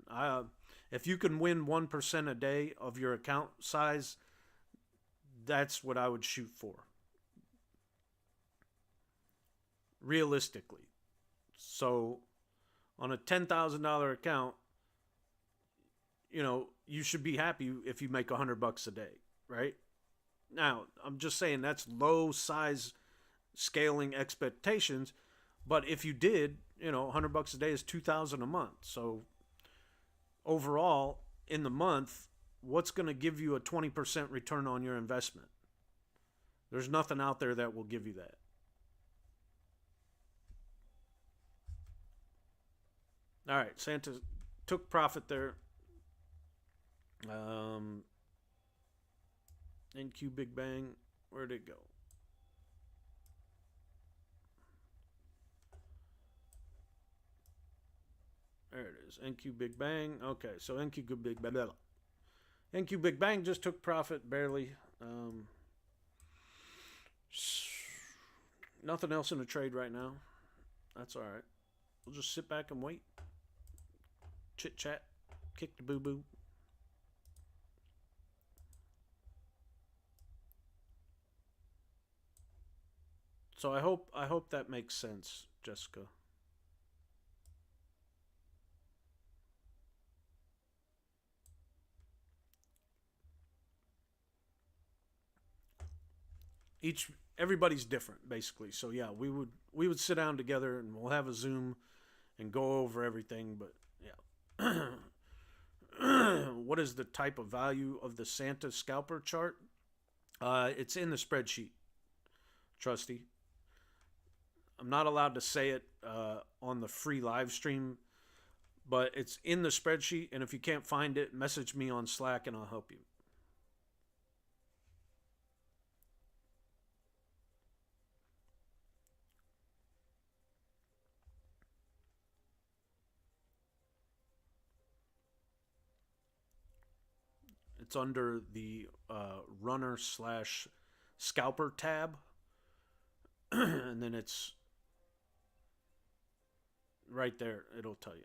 If you can win 1% a day of your account size, that's what I would shoot for, realistically. So on a $10,000 account, you should be happy if you make $100 a day, right? Now, I'm just saying that's low size scaling expectations, but if you did, $100 a day is $2,000 a month. So overall, in the month, what's going to give you a 20% return on your investment? There's nothing out there that will give you that. All right, Santa took profit there. NQ Big Bang, where'd it go? There it is. NQ Big Bang. Okay, so NQ Big Bang. NQ Big Bang just took profit barely. Nothing else in the trade right now. That's all right. We'll just sit back and wait. Chit chat. Kick the boo boo. So I hope that makes sense, Jessica. Everybody's different basically. So yeah, we would sit down together and we'll have a Zoom and go over everything. But yeah, what is the type of value of the Santa scalper chart? It's in the spreadsheet, Trusty. I'm not allowed to say it on the free live stream, but it's in the spreadsheet. And if you can't find it, message me on Slack and I'll help you. It's under the runner slash scalper tab. And then it's right there. It'll tell you.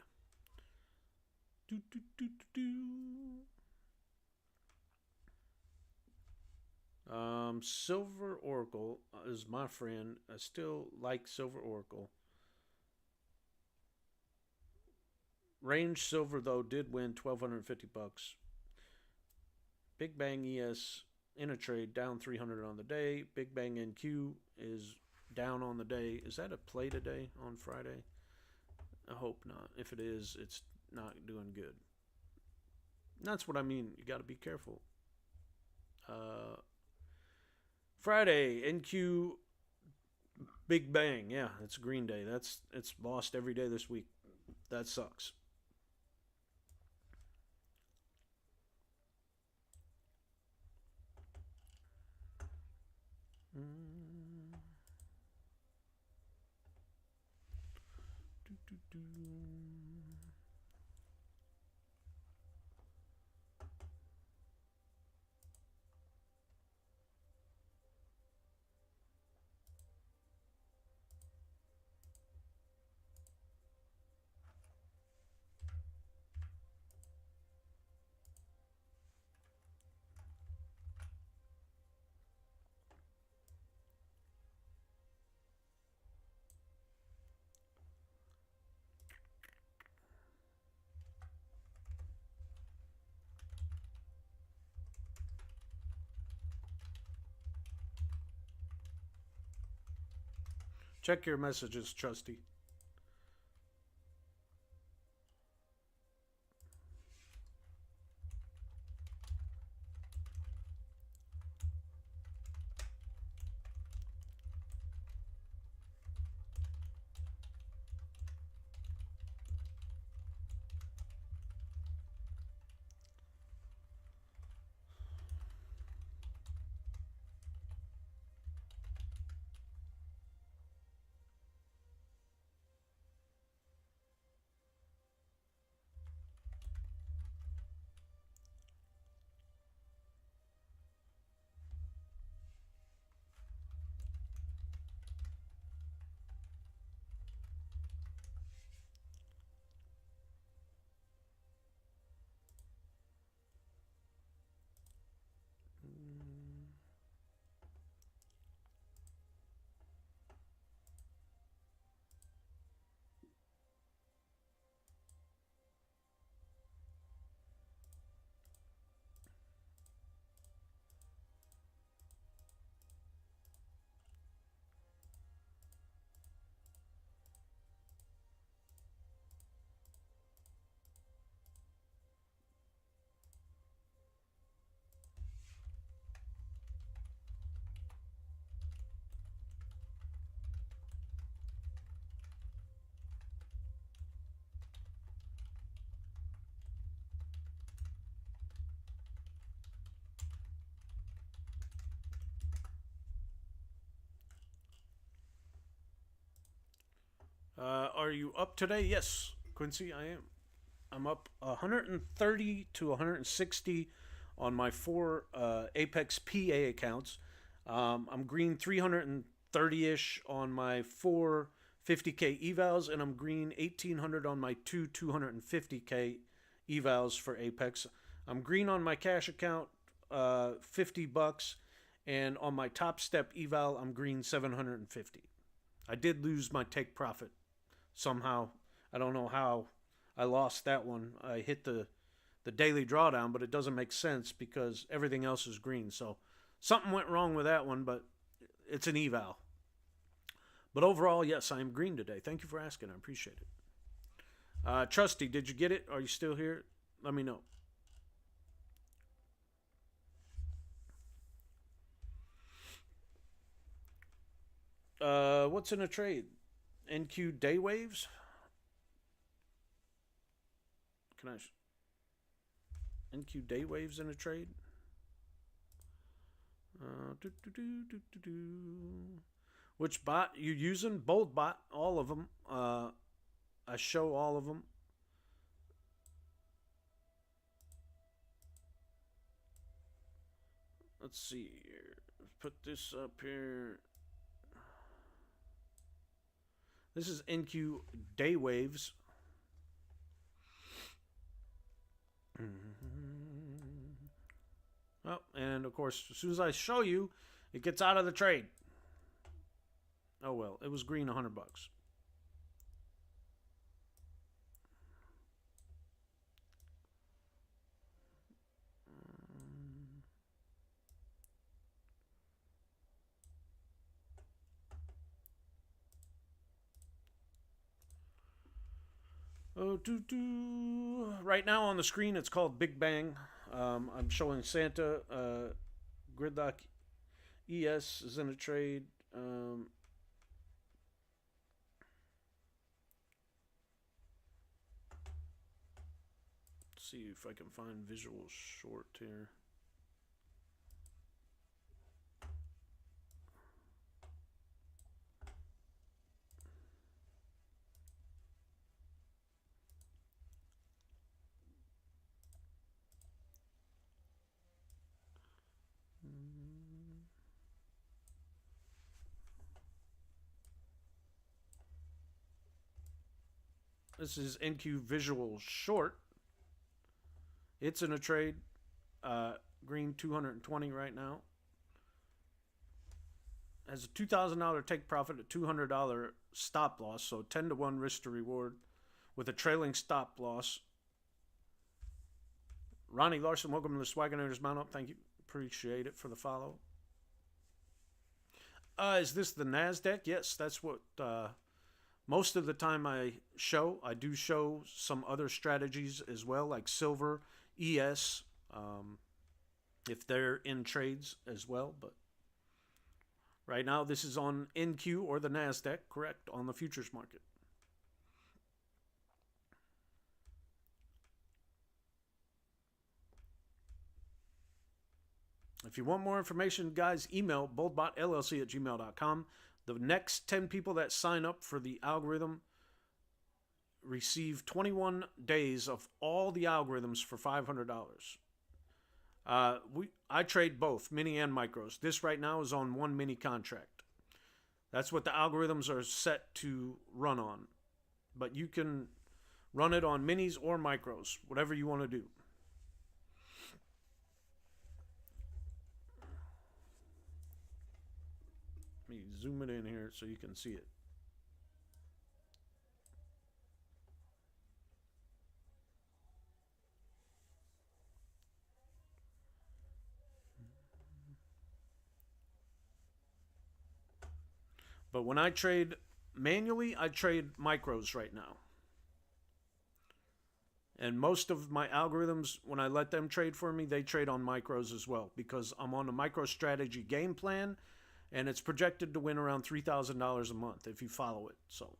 Do, do, do, do, do. Silver Oracle is my friend. I still like Silver Oracle. Range Silver though did win $1,250. Big Bang ES in a trade down 300 on the day. Big Bang NQ is down on the day. Is that a play today on Friday? I hope not. If it is, it's not doing good. That's what I mean. You got to be careful. Friday NQ Big Bang. Yeah, it's Green Day. It's lost every day this week. That sucks. Check your messages, Trusty. Are you up today? Yes, Quincy, I am. I'm up 130 to 160 on my four Apex PA accounts. I'm green 330-ish on my four 50K evals, and I'm green 1800 on my two 250K evals for Apex. I'm green on my cash account, $50, and on my top step eval, I'm green 750. I did lose my take profit somehow. I don't know how I lost that one. I hit the daily drawdown, but it doesn't make sense because everything else is green. So something went wrong with that one, but it's an eval. But overall, yes, I am green today. Thank you for asking. I appreciate it. Trusty, did you get it? Are you still here? Let me know. What's in a trade? NQ day waves? Can I NQ day waves in a trade? Which bot you using? BoldBot, all of them. I show all of them. Let's see here. Put this up here. This is NQ day waves. Oh, and of course, as soon as I show you, it gets out of the trade. Oh well, it was green $100. Right now on the screen, it's called Big Bang. I'm showing Santa. Gridlock ES is in a trade. Let's see if I can find visual short here. This is NQ Visual Short. It's in a trade. Green 220 right now. Has a $2,000 take profit, a $200 stop loss, so 10 to 1 risk to reward with a trailing stop loss. Ronnie Larson, welcome to the Swagonators Mount Up. Thank you. Appreciate it for the follow. Is this the NASDAQ? Yes, that's what most of the time I show. I do show some other strategies as well, like silver, ES, if they're in trades as well. But right now, this is on NQ or the NASDAQ, correct, on the futures market. If you want more information, guys, email BoldBotLLC@gmail.com. The next 10 people that sign up for the algorithm receive 21 days of all the algorithms for $500. I trade both mini and micros. This right now is on one mini contract. That's what the algorithms are set to run on. But you can run it on minis or micros, whatever you want to do. Let me zoom it in here so you can see it. But when I trade manually, I trade micros right now. And most of my algorithms, when I let them trade for me, they trade on micros as well because I'm on a micro strategy game plan and it's projected to win around $3,000 a month if you follow it. So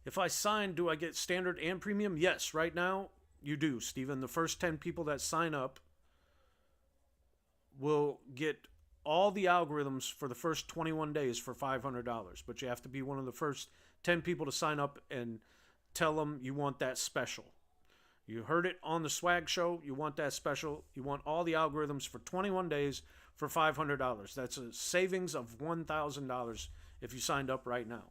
if I sign, do I get standard and premium? Yes, right now you do, Steven. The first 10 people that sign up will get all the algorithms for the first 21 days for $500. But you have to be one of the first 10 people to sign up and tell them you want that special. You heard it on the Swag Show. You want that special. You want all the algorithms for 21 days for $500. That's a savings of $1,000 if you signed up right now.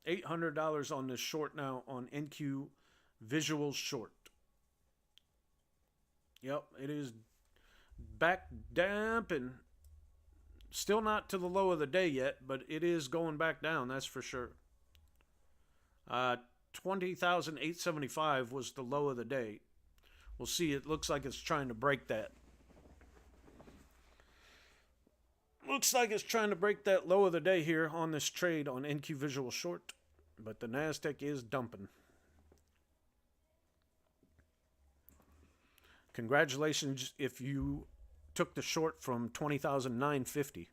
$800 on this short now on NQ Visual Short. Yep, it is back damp and still not to the low of the day yet, but it is going back down, that's for sure. 20,875 was the low of the day. We'll see. It looks like it's trying to break that. Looks like it's trying to break that low of the day here on this trade on NQ Visual Short. But the NASDAQ is dumping. Congratulations if you took the short from 20,950.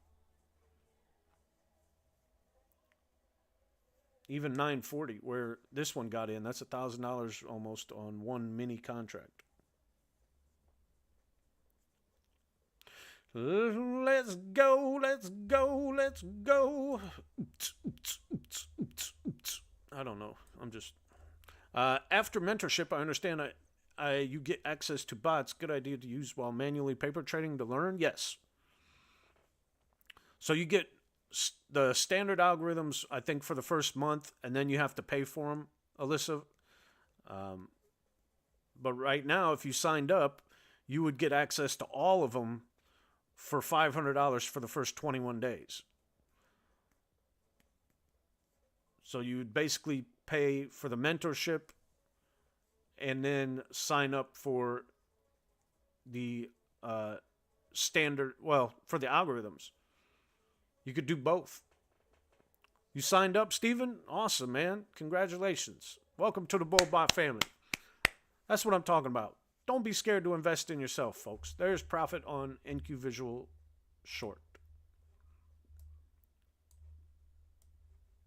Even 940, where this one got in. That's $1,000 almost on one mini contract. Let's go, let's go, let's go. I don't know. I'm just... after mentorship, I understand you get access to bots. Good idea to use while manually paper trading to learn? Yes. So you get the standard algorithms, I think, for the first month, and then you have to pay for them, Alyssa. But right now, if you signed up, you would get access to all of them for $500 for the first 21 days. So you would basically pay for the mentorship and then sign up for the standard, well, for the algorithms. You could do both. You signed up, Steven? Awesome, man. Congratulations. Welcome to the BoldBot family. That's what I'm talking about. Don't be scared to invest in yourself, folks. There's profit on NQ Visual Short.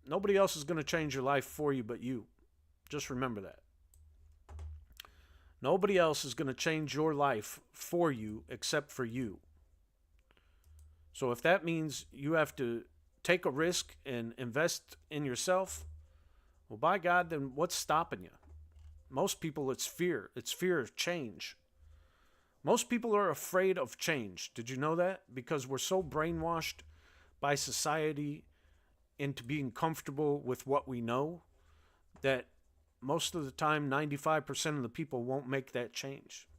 Nobody else is going to change your life for you but you. Just remember that. Nobody else is going to change your life for you except for you. So if that means you have to take a risk and invest in yourself, well, by God, then what's stopping you? Most people, it's fear. It's fear of change. Most people are afraid of change. Did you know that? Because we're so brainwashed by society into being comfortable with what we know that most of the time, 95% of the people won't make that change.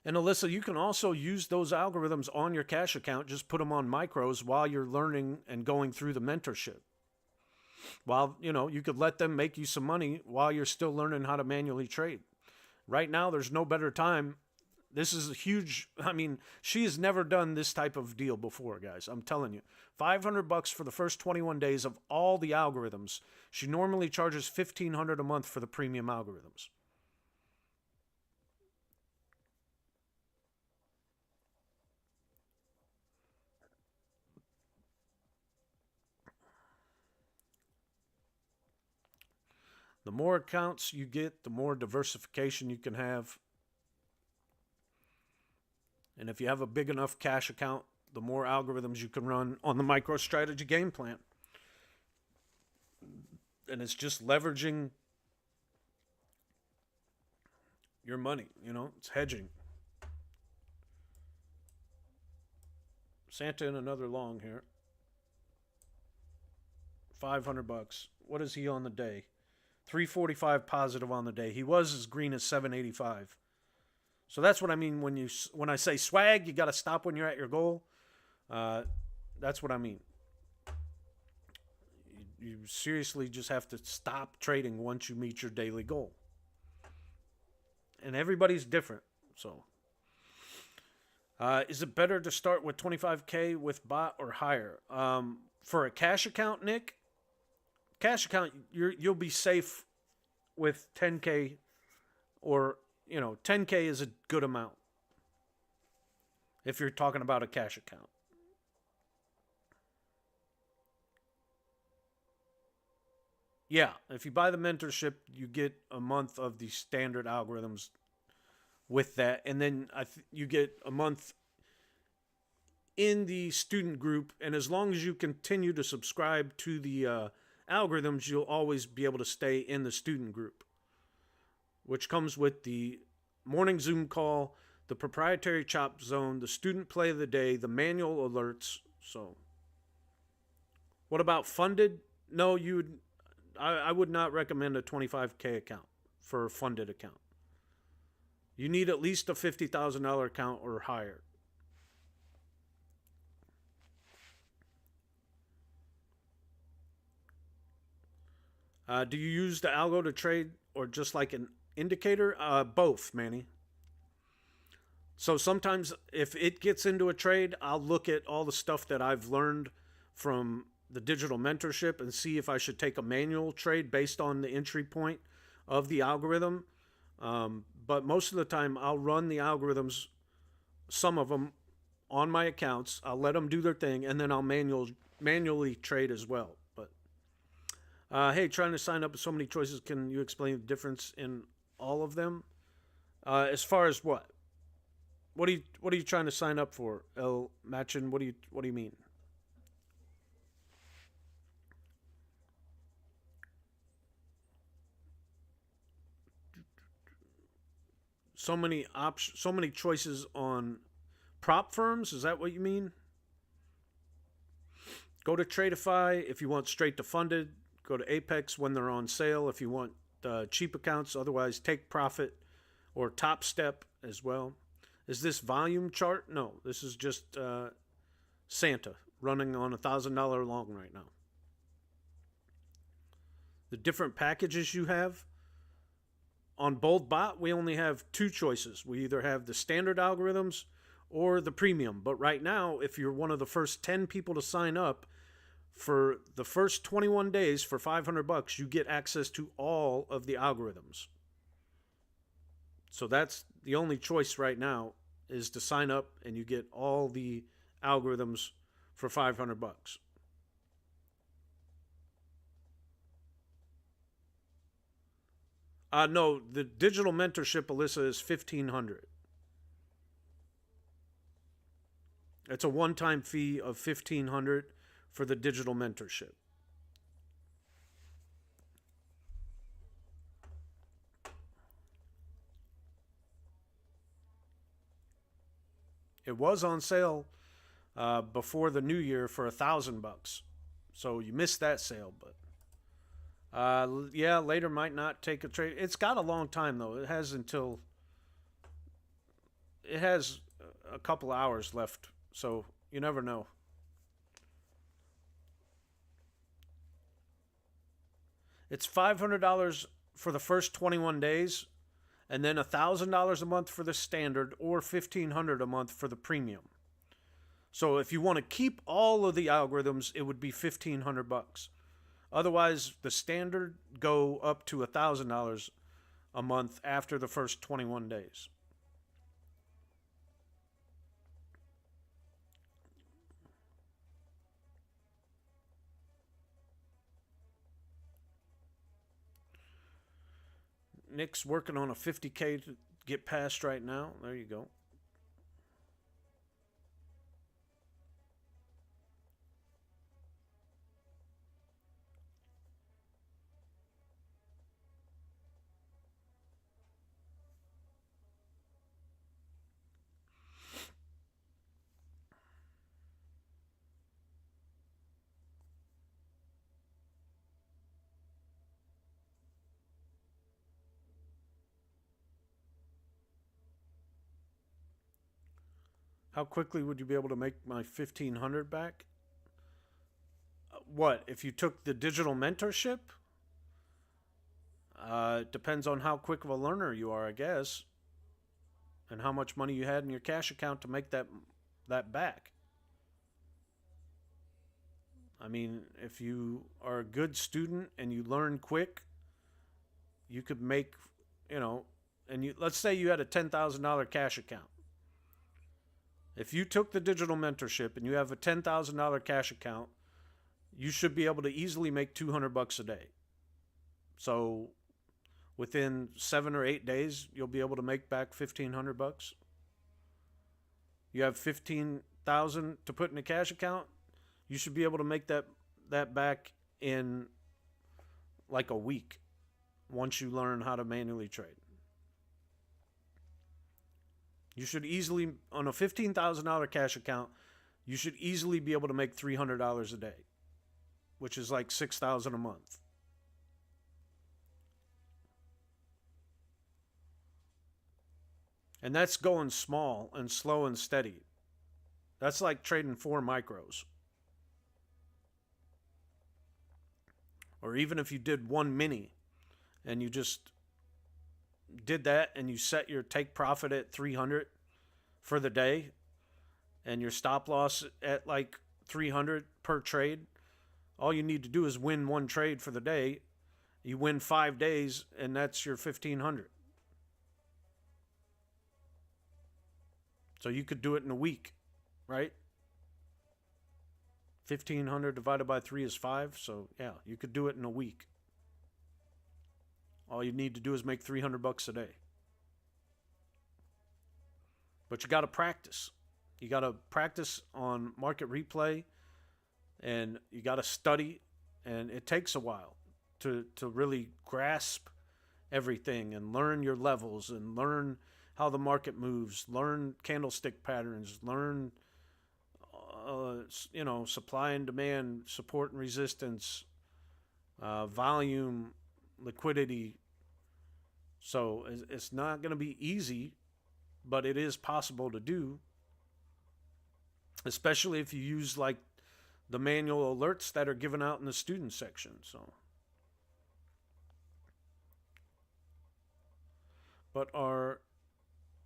And Alyssa, you can also use those algorithms on your cash account. Just put them on micros while you're learning and going through the mentorship. While, you could let them make you some money while you're still learning how to manually trade. Right now, there's no better time. This is a huge, she has never done this type of deal before, guys. I'm telling you. $500 for the first 21 days of all the algorithms. She normally charges $1,500 a month for the premium algorithms. The more accounts you get, the more diversification you can have. And if you have a big enough cash account, the more algorithms you can run on the MicroStrategy game plan. And it's just leveraging your money, it's hedging. Santa in another long here. $500. What is he on the day? 345 positive on the day. He was as green as 785. So that's what I mean when I say swag, you got to stop when you're at your goal. That's what I mean. You seriously just have to stop trading once you meet your daily goal. And everybody's different. So is it better to start with 25K with bot or higher? For a cash account, Nick, cash account, you'll be safe with 10K or 10K is a good amount. if you're talking about a cash account. Yeah, if you buy the mentorship, you get a month of the standard algorithms with that, and then you get a month in the student group. And as long as you continue to subscribe to the algorithms, you'll always be able to stay in the student group, which comes with the morning Zoom call, the proprietary chop zone, the student play of the day, the manual alerts. So, what about funded? No, I would not recommend a 25K account for a funded account. You need at least a $50,000 account or higher. Do you use the algo to trade or just like an indicator? Both, Manny. So sometimes if it gets into a trade, I'll look at all the stuff that I've learned from the digital mentorship and see if I should take a manual trade based on the entry point of the algorithm. But most of the time, I'll run the algorithms, some of them, on my accounts. I'll let them do their thing, and then I'll manually trade as well. But hey, trying to sign up with so many choices. Can you explain the difference in all of them? As far as what? What are you trying to sign up for, El Machin? What do you mean? So many choices on prop firms. Is that what you mean? Go to Tradeify if you want straight to funded. Go to Apex when they're on sale if you want cheap accounts. Otherwise, Take Profit or Top Step as well. Is this volume chart? No, this is just Santa running on $1,000 long right now. The different packages you have. On BoldBot, we only have two choices. We either have the standard algorithms or the premium. But right now, if you're one of the first 10 people to sign up for the first 21 days for $500, you get access to all of the algorithms. So that's the only choice right now is to sign up and you get all the algorithms for $500. No, the digital mentorship, Alyssa, is $1,500. It's a one-time fee of $1,500 for the digital mentorship. It was on sale before the new year for $1,000, so you missed that sale. But yeah, later might not take a trade. It's got a long time though. It has a couple hours left, so you never know. It's $500 for the first 21 days, and then $1,000 a month for the standard, or $1,500 a month for the premium. So if you want to keep all of the algorithms, it would be $1,500. Otherwise, the standard go up to $1,000 a month after the first 21 days. Nick's working on a 50K to get past right now. There you go. How quickly would you be able to make my 1,500 back? What, if you took the digital mentorship? It depends on how quick of a learner you are, I guess, and how much money you had in your cash account to make that back. I mean, if you are a good student and you learn quick, you could make, and let's say you had a $10,000 cash account If you took the digital mentorship and you have a $10,000 cash account, you should be able to easily make $200 a day. So within 7 or 8 days, you'll be able to make back $1,500. You have 15,000 to put in a cash account. You should be able to make that back in like a week once you learn how to manually trade. You should easily, on a $15,000 cash account, you should easily be able to make $300 a day, which is like $6,000 a month. And that's going small and slow and steady. That's like trading 4 micros. Or even if you did 1 mini and you just did that and you set your take profit at 300 for the day and your stop loss at like 300 per trade, all you need to do is win 1 trade for the day. You win 5 days and that's your 1,500. So you could do it in a week, right? 1,500 divided by 3 is 5. So yeah, you could do it in a week. All you need to do is make $300 a day. But you got to practice. You got to practice on market replay, and you got to study, and it takes a while to really grasp everything and learn your levels and learn how the market moves, learn candlestick patterns, learn supply and demand, support and resistance, volume, liquidity. So it's not going to be easy, but it is possible to do, especially if you use like the manual alerts that are given out in the student section. So, but are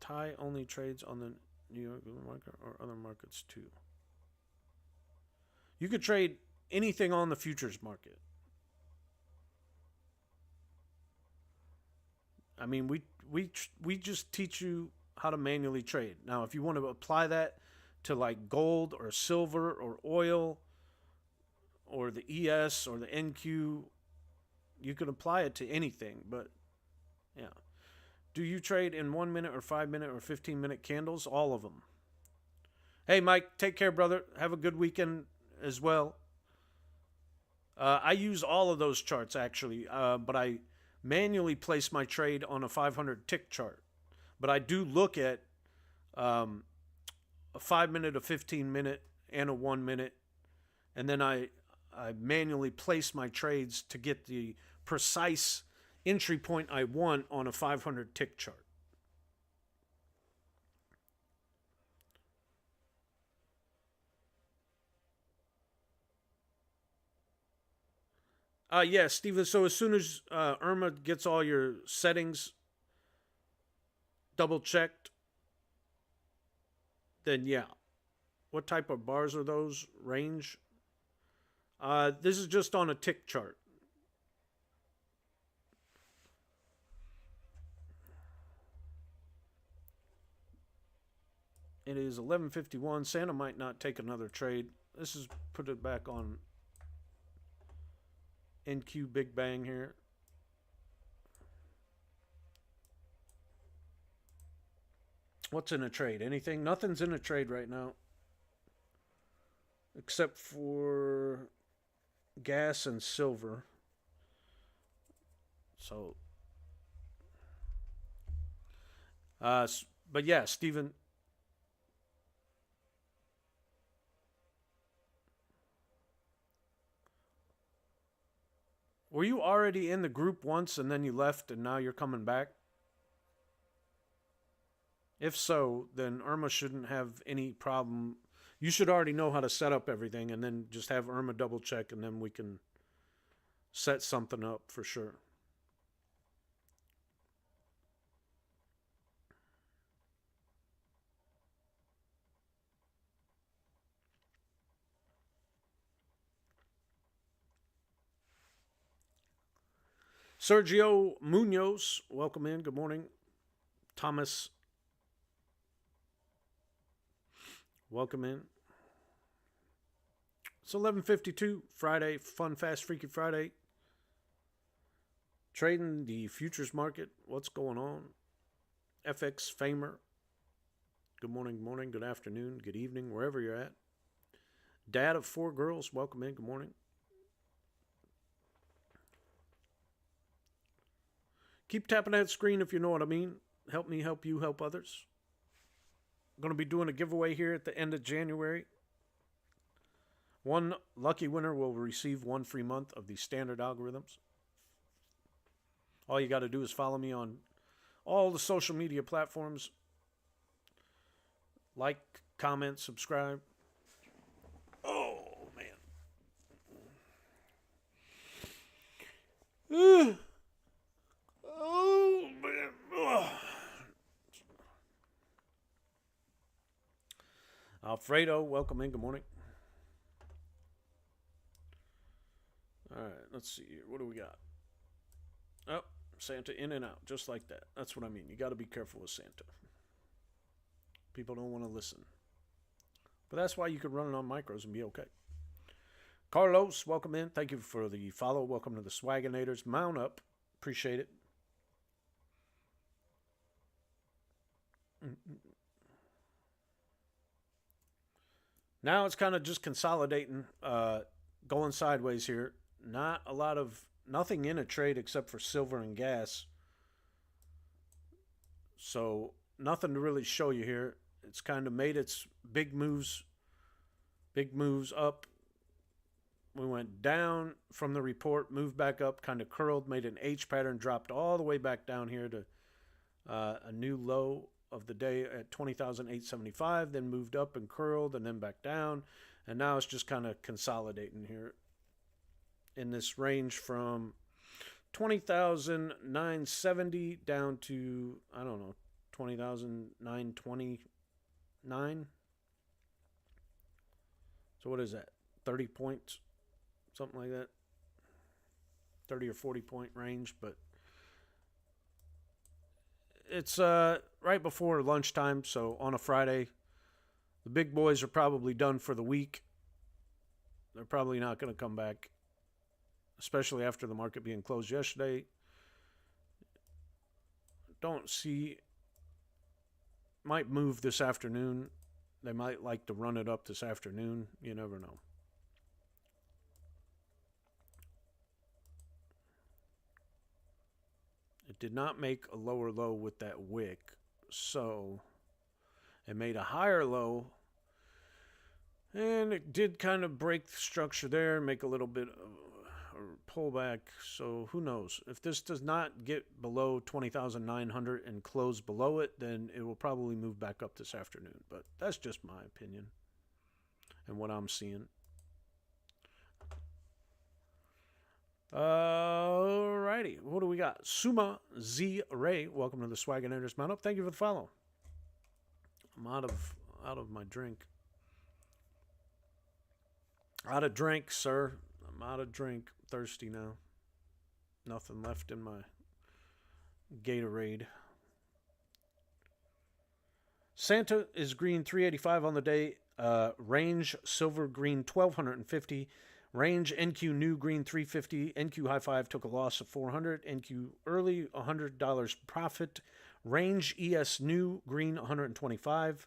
Thai only trades on the New York market or other markets too? You could trade anything on the futures market. I mean, we just teach you how to manually trade. Now, if you want to apply that to like gold or silver or oil or the ES or the NQ, you can apply it to anything. But yeah. Do you trade in 1 minute or 5 minute or 15-minute candles? All of them. Hey, Mike, take care, brother. Have a good weekend as well. I use all of those charts, actually, but I manually place my trade on a 500 tick chart. But I do look at a 5 minute, a 15-minute, and a 1 minute, and then I manually place my trades to get the precise entry point I want on a 500 tick chart. Yeah, Steven. So as soon as Irma gets all your settings double checked, then yeah. What type of bars are those? Range? This is just on a tick chart. It is 11:51. Santa might not take another trade. This is put it back on NQ Big Bang here. What's in a trade? Anything? Nothing's in a trade right now. Except for gas and silver. So, but yeah, Stephen. Were you already in the group once and then you left and now you're coming back? If so, then Irma shouldn't have any problem. You should already know how to set up everything and then just have Irma double check and then we can set something up for sure. Sergio Munoz, welcome in. Good morning. Thomas Welcome in. It's 11:52 Friday, fun, fast, freaky Friday. Trading the futures market. What's going on? FX Famer. Good morning, good afternoon, good evening, wherever you're at. Dad of 4 girls. Welcome in. Good morning. Keep tapping that screen if you know what I mean. Help me help you help others. I'm going to be doing a giveaway here at the end of January. One lucky winner will receive 1 free month of the standard algorithms. All you got to do is follow me on all the social media platforms. Like, comment, subscribe. Oh, man. Oh, man. Ugh. Alfredo, welcome in. Good morning. All right, let's see here. What do we got? Oh, Santa in and out, just like that. That's what I mean. You got to be careful with Santa. People don't want to listen. But that's why you could run it on micros and be okay. Carlos, welcome in. Thank you for the follow. Welcome to the Swaginators. Mount up. Appreciate it. Now it's kind of just consolidating, going sideways here. Not a lot of, nothing in a trade except for silver and gas. So nothing to really show you here. It's kind of made its big moves up. We went down from the report, moved back up, kind of curled, made an H pattern, dropped all the way back down here to a new low of the day at 20,875, then moved up and curled and then back down. And now it's just kind of consolidating here in this range from 20,970 down to, I don't know, 20,929. So what is that? 30 points? Something like that. 30 or 40 point range, but it's right before lunchtime, so on a Friday. The big boys are probably done for the week. They're probably not going to come back, especially after the market being closed yesterday. Don't see. Might move this afternoon. They might like to run it up this afternoon. You never know. It did not make a lower low with that wick, so it made a higher low, and it did kind of break the structure there, make a little bit of a pullback. So who knows? If this does not get below 20,900 and close below it, then it will probably move back up this afternoon. But that's just my opinion and what I'm seeing. Alrighty, what do we got? Suma Z Ray, welcome to the Swaginators Mount Up. Thank you for the follow. I'm out of my drink. Out of drink, sir. I'm out of drink. Thirsty now. Nothing left in my Gatorade. Santa is green 385 on the day. Range silver green 1250. Range NQ new green 350. NQ high 5 took a loss of 400. NQ early $100 profit. Range ES new green 125.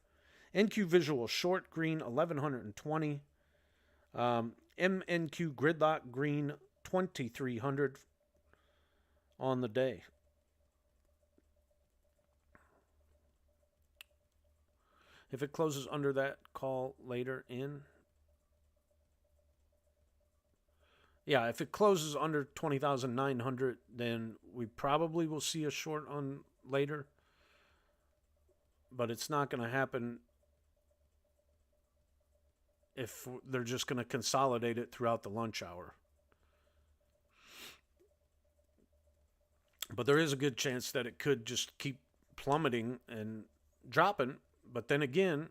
NQ visual short green 1120. MNQ gridlock green 2300 on the day. If it closes under that, call later in. Yeah, if it closes under 20,900, then we probably will see a short on later. But it's not going to happen if they're just going to consolidate it throughout the lunch hour. But there is a good chance that it could just keep plummeting and dropping. But then again,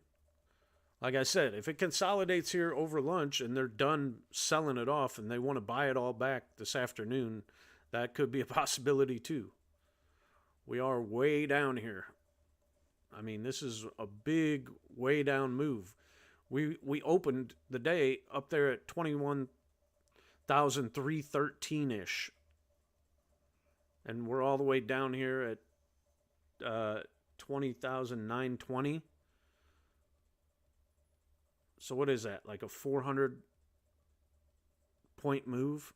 like I said, if it consolidates here over lunch and they're done selling it off and they want to buy it all back this afternoon, that could be a possibility too. We are way down here. I mean, this is a big way down move. We opened the day up there at 21,313 ish, and we're all the way down here at 20,920. So what is that? Like a 400 point move?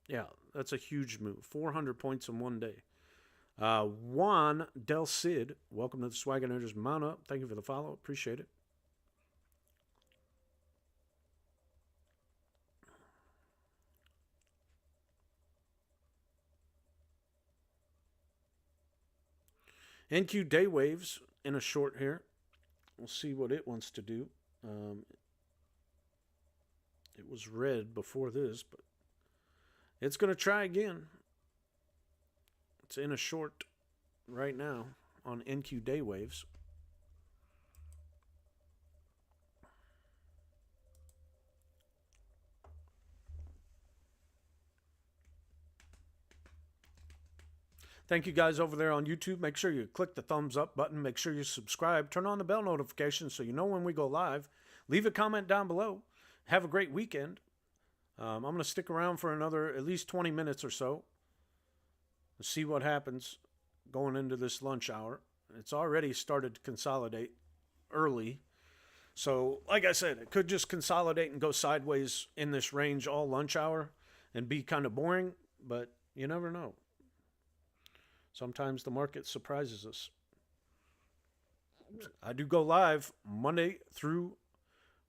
Yeah, that's a huge move. 400 points in one day. Juan Del Cid, welcome to the Swagonators. Mount up. Thank you for the follow. Appreciate it. NQ Day Waves in a short here. We'll see what it wants to do. It was red before this, but it's going to try again. It's in a short right now on NQ Day Waves. Thank you guys over there on YouTube. Make sure you click the thumbs up button. Make sure you subscribe. Turn on the bell notifications so you know when we go live. Leave a comment down below. Have a great weekend. I'm going to stick around for another at least 20 minutes or so. See what happens going into this lunch hour. It's already started to consolidate early. So, like I said, it could just consolidate and go sideways in this range all lunch hour and be kind of boring, but you never know. Sometimes the market surprises us. I do go live Monday through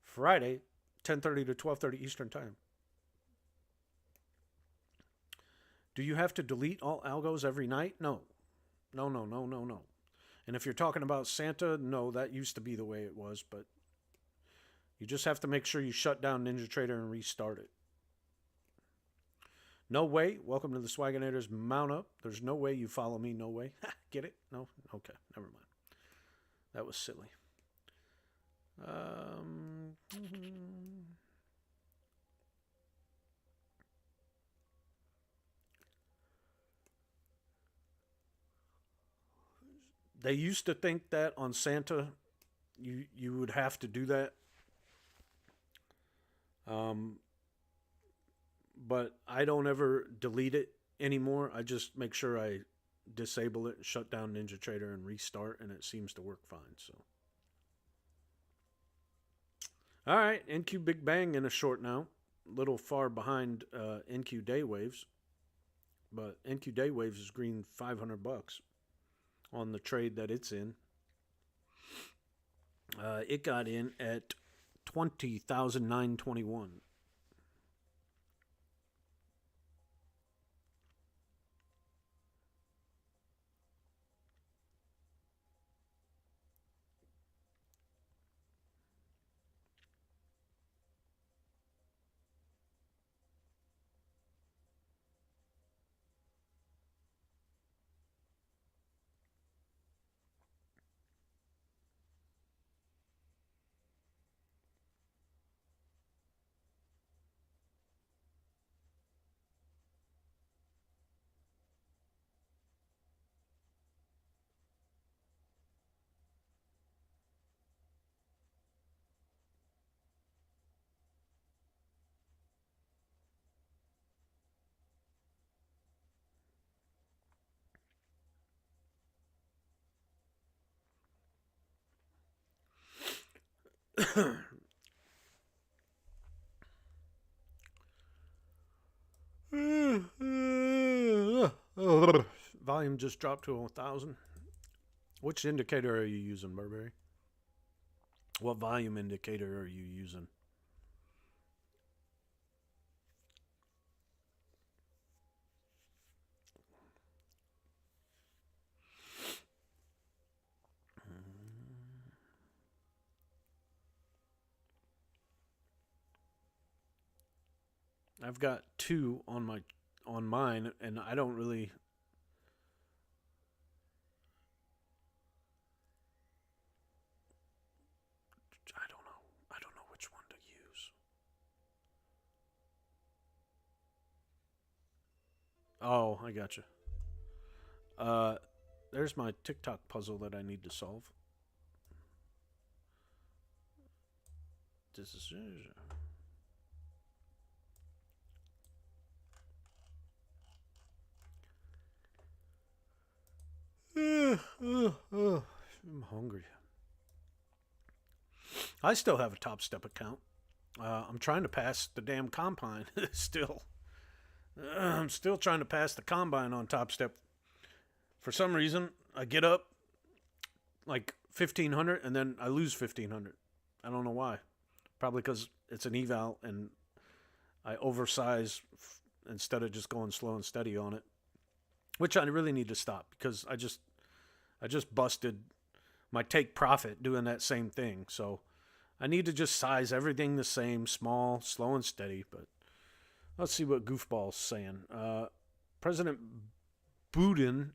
Friday, 10:30 to 12:30 Eastern Time. Do you have to delete all algos every night? No. No. And if you're talking about Santa, no, that used to be the way it was, but you just have to make sure you shut down NinjaTrader and restart it. No way. Welcome to the Swagonators. Mount up. There's no way you follow me. No way. Get it? No? Okay. Never mind. That was silly. They used to think that on Santa, you would have to do that. But I don't ever delete it anymore. I just make sure I disable it, shut down NinjaTrader, and restart, and it seems to work fine. So, all right, NQ Big Bang in a short now. A little far behind NQ Day Waves, but NQ Day Waves is green $500 on the trade that it's in. It got in at 20,921. Volume just dropped to 1,000. Which indicator are you using, Burberry? What volume indicator are you using? I've got two on mine, and I don't really. I don't know which one to use. Oh, I gotcha. There's my TikTok puzzle that I need to solve. This is. I'm hungry. I still have a Top Step account. I'm trying to pass the damn combine still. I'm still trying to pass the combine on Top Step. For some reason, I get up like 1500 and then I lose 1500. I don't know why. Probably because it's an eval and I oversize instead of just going slow and steady on it, which I really need to stop because I just busted my take profit doing that same thing. So I need to just size everything the same, small, slow and steady. But let's see what Goofball's saying. President Biden,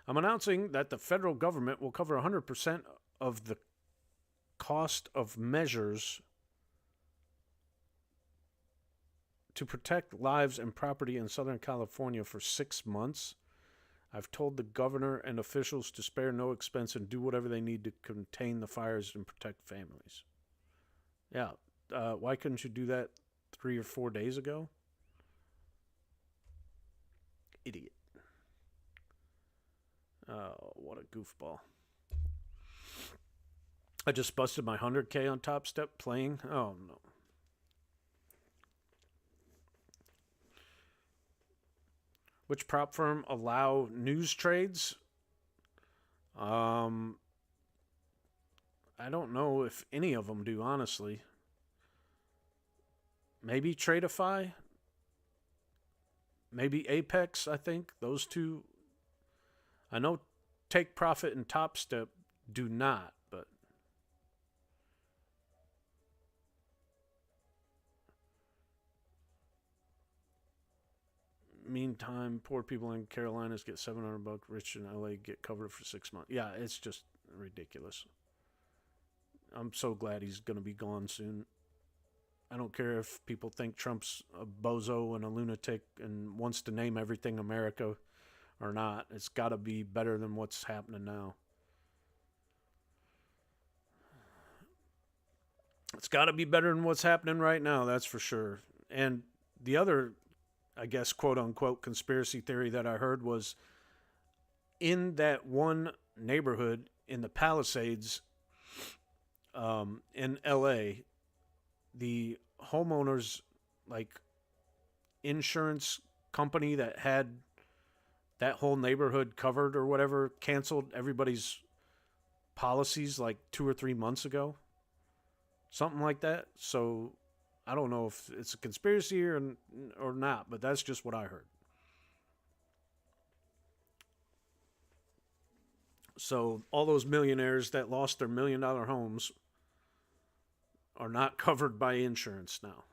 I'm announcing that the federal government will cover 100% of the cost of measures to protect lives and property in Southern California for 6 months. I've told the governor and officials to spare no expense and do whatever they need to contain the fires and protect families. Yeah, why couldn't you do that 3 or 4 days ago? Idiot. Oh, what a goofball. I just busted my 100K on Top Step playing. Oh, no. Which prop firm allow news trades? I don't know if any of them do, honestly. Maybe Tradeify? Maybe Apex, I think. Those two. I know Take Profit and Top Step do not, but meantime, poor people in Carolinas get $700, rich in LA get covered for 6 months. Yeah, it's just ridiculous. I'm so glad he's going to be gone soon. I don't care if people think Trump's a bozo and a lunatic and wants to name everything America or not. It's got to be better than what's happening now. It's got to be better than what's happening right now, that's for sure. And the other, I guess, quote unquote, conspiracy theory that I heard was in that one neighborhood in the Palisades in LA, the homeowners, like, insurance company that had that whole neighborhood covered or whatever canceled everybody's policies like 2 or 3 months ago. Something like that. So I don't know if it's a conspiracy or not, but that's just what I heard. So all those millionaires that lost their $1 million homes are not covered by insurance now.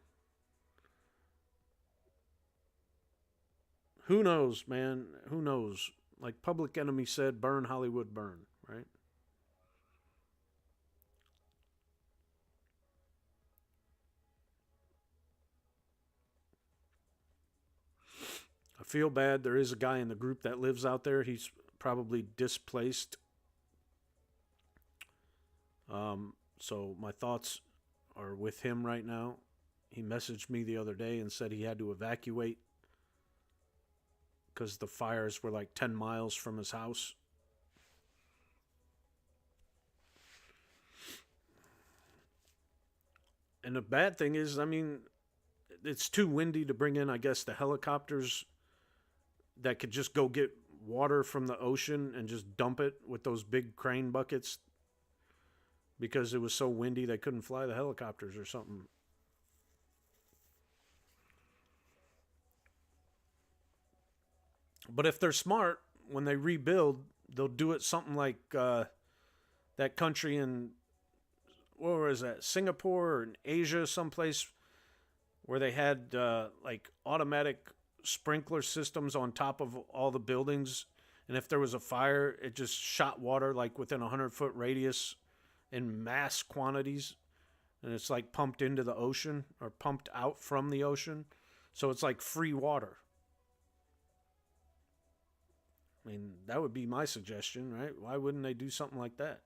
Who knows, man? Who knows? Like Public Enemy said, burn Hollywood, burn, right? I feel bad. There is a guy in the group that lives out there. He's probably displaced. So my thoughts are with him right now. He messaged me the other day and said he had to evacuate because the fires were like 10 miles from his house. And the bad thing is, I mean, it's too windy to bring in, I guess, the helicopters that could just go get water from the ocean and just dump it with those big crane buckets because it was so windy they couldn't fly the helicopters or something. But if they're smart, when they rebuild, they'll do it something like that country in, what was that, Singapore or in Asia, someplace where they had like automatic sprinkler systems on top of all the buildings. And if there was a fire, it just shot water like within a 100-foot radius in mass quantities. And it's like pumped into the ocean or pumped out from the ocean. So it's like free water. I mean, that would be my suggestion, right? Why wouldn't they do something like that?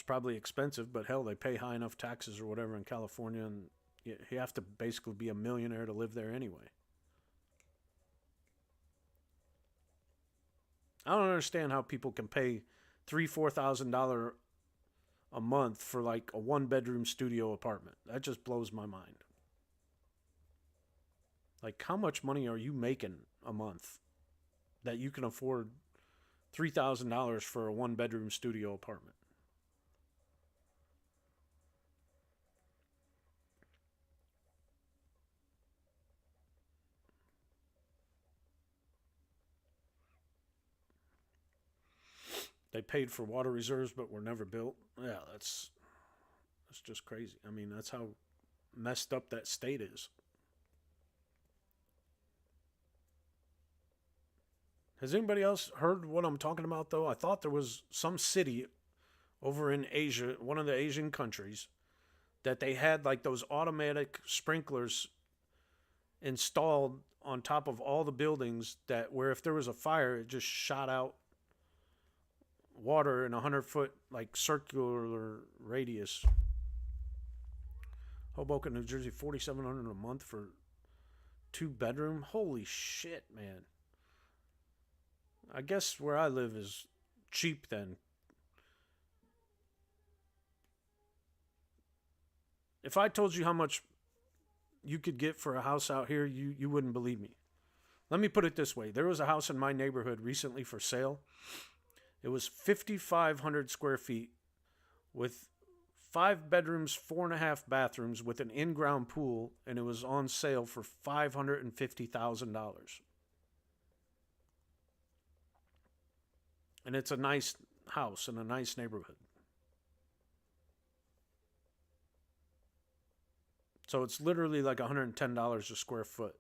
It's probably expensive, but hell, they pay high enough taxes or whatever in California, and you have to basically be a millionaire to live there anyway. I don't understand how people can pay $3,000-$4,000 a month for like a 1-bedroom studio apartment. That just blows my mind. Like, how much money are you making a month that you can afford $3,000 for a 1-bedroom studio apartment? They paid for water reserves but were never built. Yeah, that's just crazy. I mean, that's how messed up that state is. Has anybody else heard what I'm talking about, though? I thought there was some city over in Asia, one of the Asian countries, that they had like those automatic sprinklers installed on top of all the buildings that where if there was a fire, it just shot out water in 100-foot like circular radius. Hoboken, New Jersey, $4,700 a month for 2-bedroom. Holy shit, man! I guess where I live is cheap then. If I told you how much you could get for a house out here, you wouldn't believe me. Let me put it this way. There was a house in my neighborhood recently for sale. It was 5,500 square feet with 5 bedrooms, 4.5 bathrooms with an in-ground pool, and it was on sale for $550,000. And it's a nice house in a nice neighborhood. So it's literally like $110 a square foot.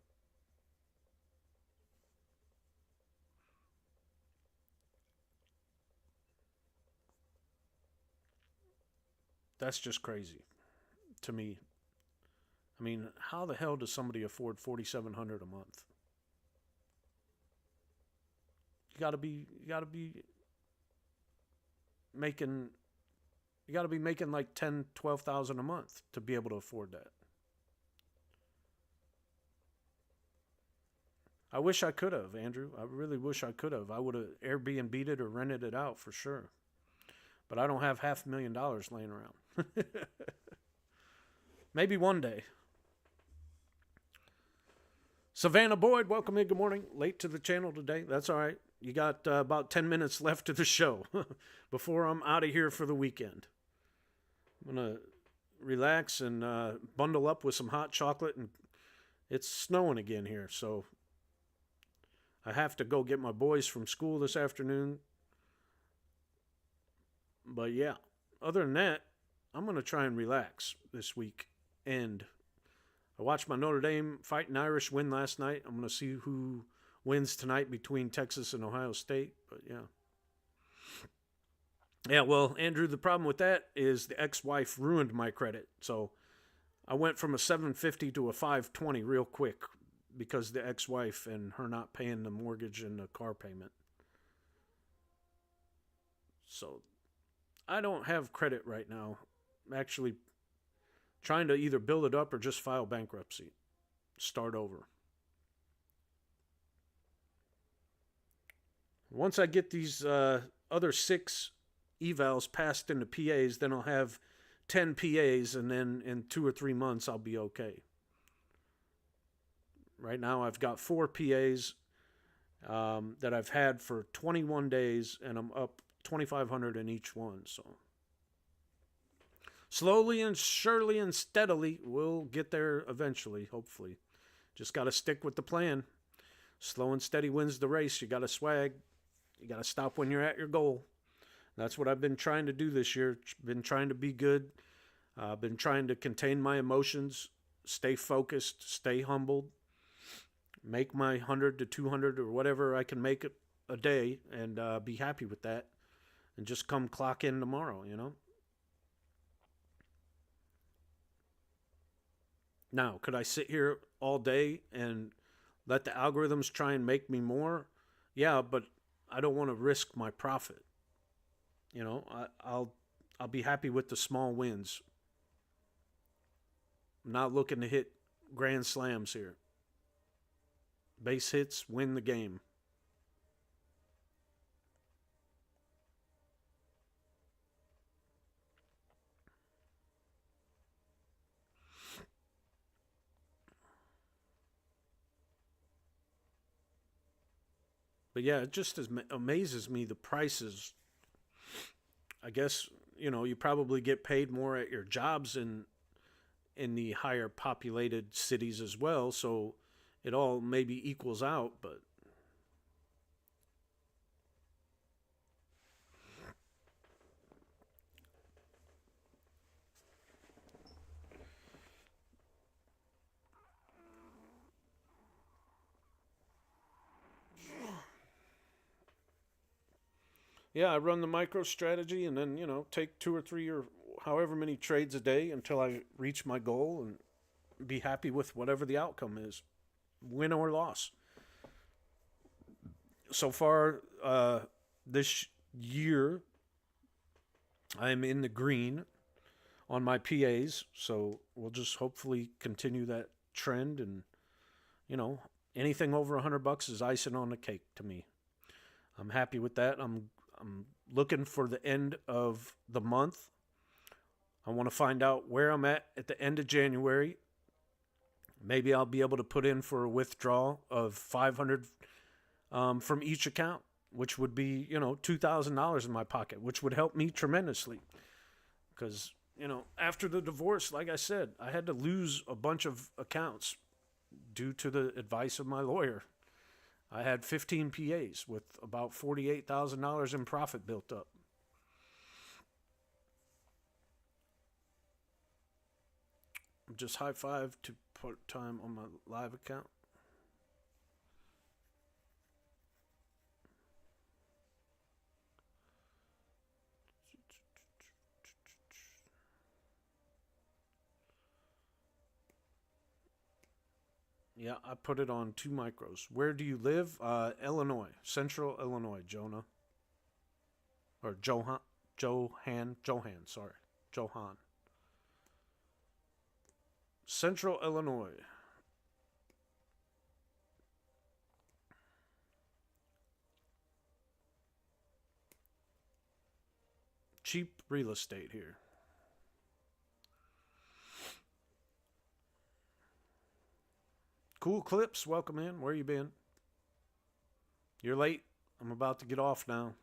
That's just crazy to me. I mean, how the hell does somebody afford $4,700 a month? You gotta be making like 10, 12,000 a month to be able to afford that. I wish I could have, Andrew. I really wish I could have. I would have Airbnb'd it or rented it out for sure. But I don't have $500,000 laying around. Maybe one day. Savannah Boyd, welcome in. Good morning. Late to the channel today. That's all right. You got about 10 minutes left of the show before I'm out of here for the weekend. I'm going to relax and bundle up with some hot chocolate. And it's snowing again here, so I have to go get my boys from school this afternoon. But yeah, other than that, I'm going to try and relax this week. And I watched my Notre Dame Fighting Irish win last night. I'm going to see who wins tonight between Texas and Ohio State. But yeah. Yeah, well, Andrew, the problem with that is the ex-wife ruined my credit. So I went from a 750 to a 520 real quick because the ex-wife and her not paying the mortgage and the car payment. So I don't have credit right now. I'm actually trying to either build it up or just file bankruptcy. Start over. Once I get these other 6 evals passed into PAs, then I'll have 10 PAs, and then in 2 or 3 months I'll be okay. Right now I've got 4 PAs that I've had for 21 days, and I'm up $2,500 in each one. So slowly and surely and steadily, we'll get there eventually, hopefully. Just got to stick with the plan. Slow and steady wins the race. You got to swag. You got to stop when you're at your goal. That's what I've been trying to do this year. Been trying to be good. Been trying to contain my emotions, stay focused, stay humbled, make my 100 to 200 or whatever I can make a day, and be happy with that, and just come clock in tomorrow, you know? Now, could I sit here all day and let the algorithms try and make me more? Yeah, but I don't want to risk my profit. You know, I'll be happy with the small wins. I'm not looking to hit grand slams here. Base hits win the game. But yeah, it just amazes me the prices. I guess, you probably get paid more at your jobs in the higher populated cities as well, so it all maybe equals out, but yeah, I run the micro strategy and then, take 2 or 3 or however many trades a day until I reach my goal and be happy with whatever the outcome is, win or loss. So far, this year, I'm in the green on my PAs, so we'll just hopefully continue that trend. And, anything over $100 is icing on the cake to me. I'm happy with that. I'm looking for the end of the month. I want to find out where I'm at the end of January. Maybe I'll be able to put in for a withdrawal of $500 from each account, which would be, $2,000 in my pocket, which would help me tremendously. Because, after the divorce, like I said, I had to lose a bunch of accounts due to the advice of my lawyer. I had 15 PAs with about $48,000 in profit built up. Just high five to put time on my live account. Yeah, I put it on 2 micros. Where do you live? Illinois, Central Illinois, Jonah. Or Johan, sorry. Johan. Central Illinois. Cheap real estate here. Cool Clips, welcome in. Where you been? You're late. I'm about to get off now.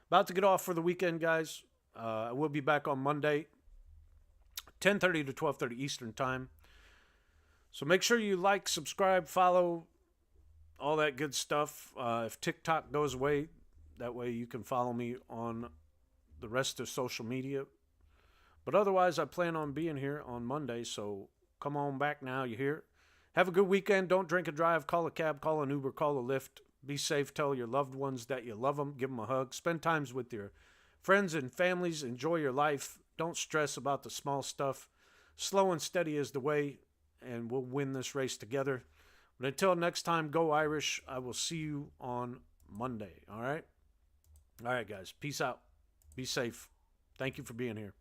About to get off for the weekend, guys. I will be back on Monday, 10:30 to 12:30 Eastern Time. So make sure you like, subscribe, follow, all that good stuff. If TikTok goes away, that way you can follow me on the rest of social media. But otherwise, I plan on being here on Monday, so come on back now. You hear? Have a good weekend. Don't drink and drive. Call a cab, call an Uber, call a Lyft. Be safe. Tell your loved ones that you love them. Give them a hug. Spend times with your friends and families. Enjoy your life. Don't stress about the small stuff. Slow and steady is the way, and we'll win this race together. But until next time, go Irish. I will see you on Monday. All right? All right, guys. Peace out. Be safe. Thank you for being here.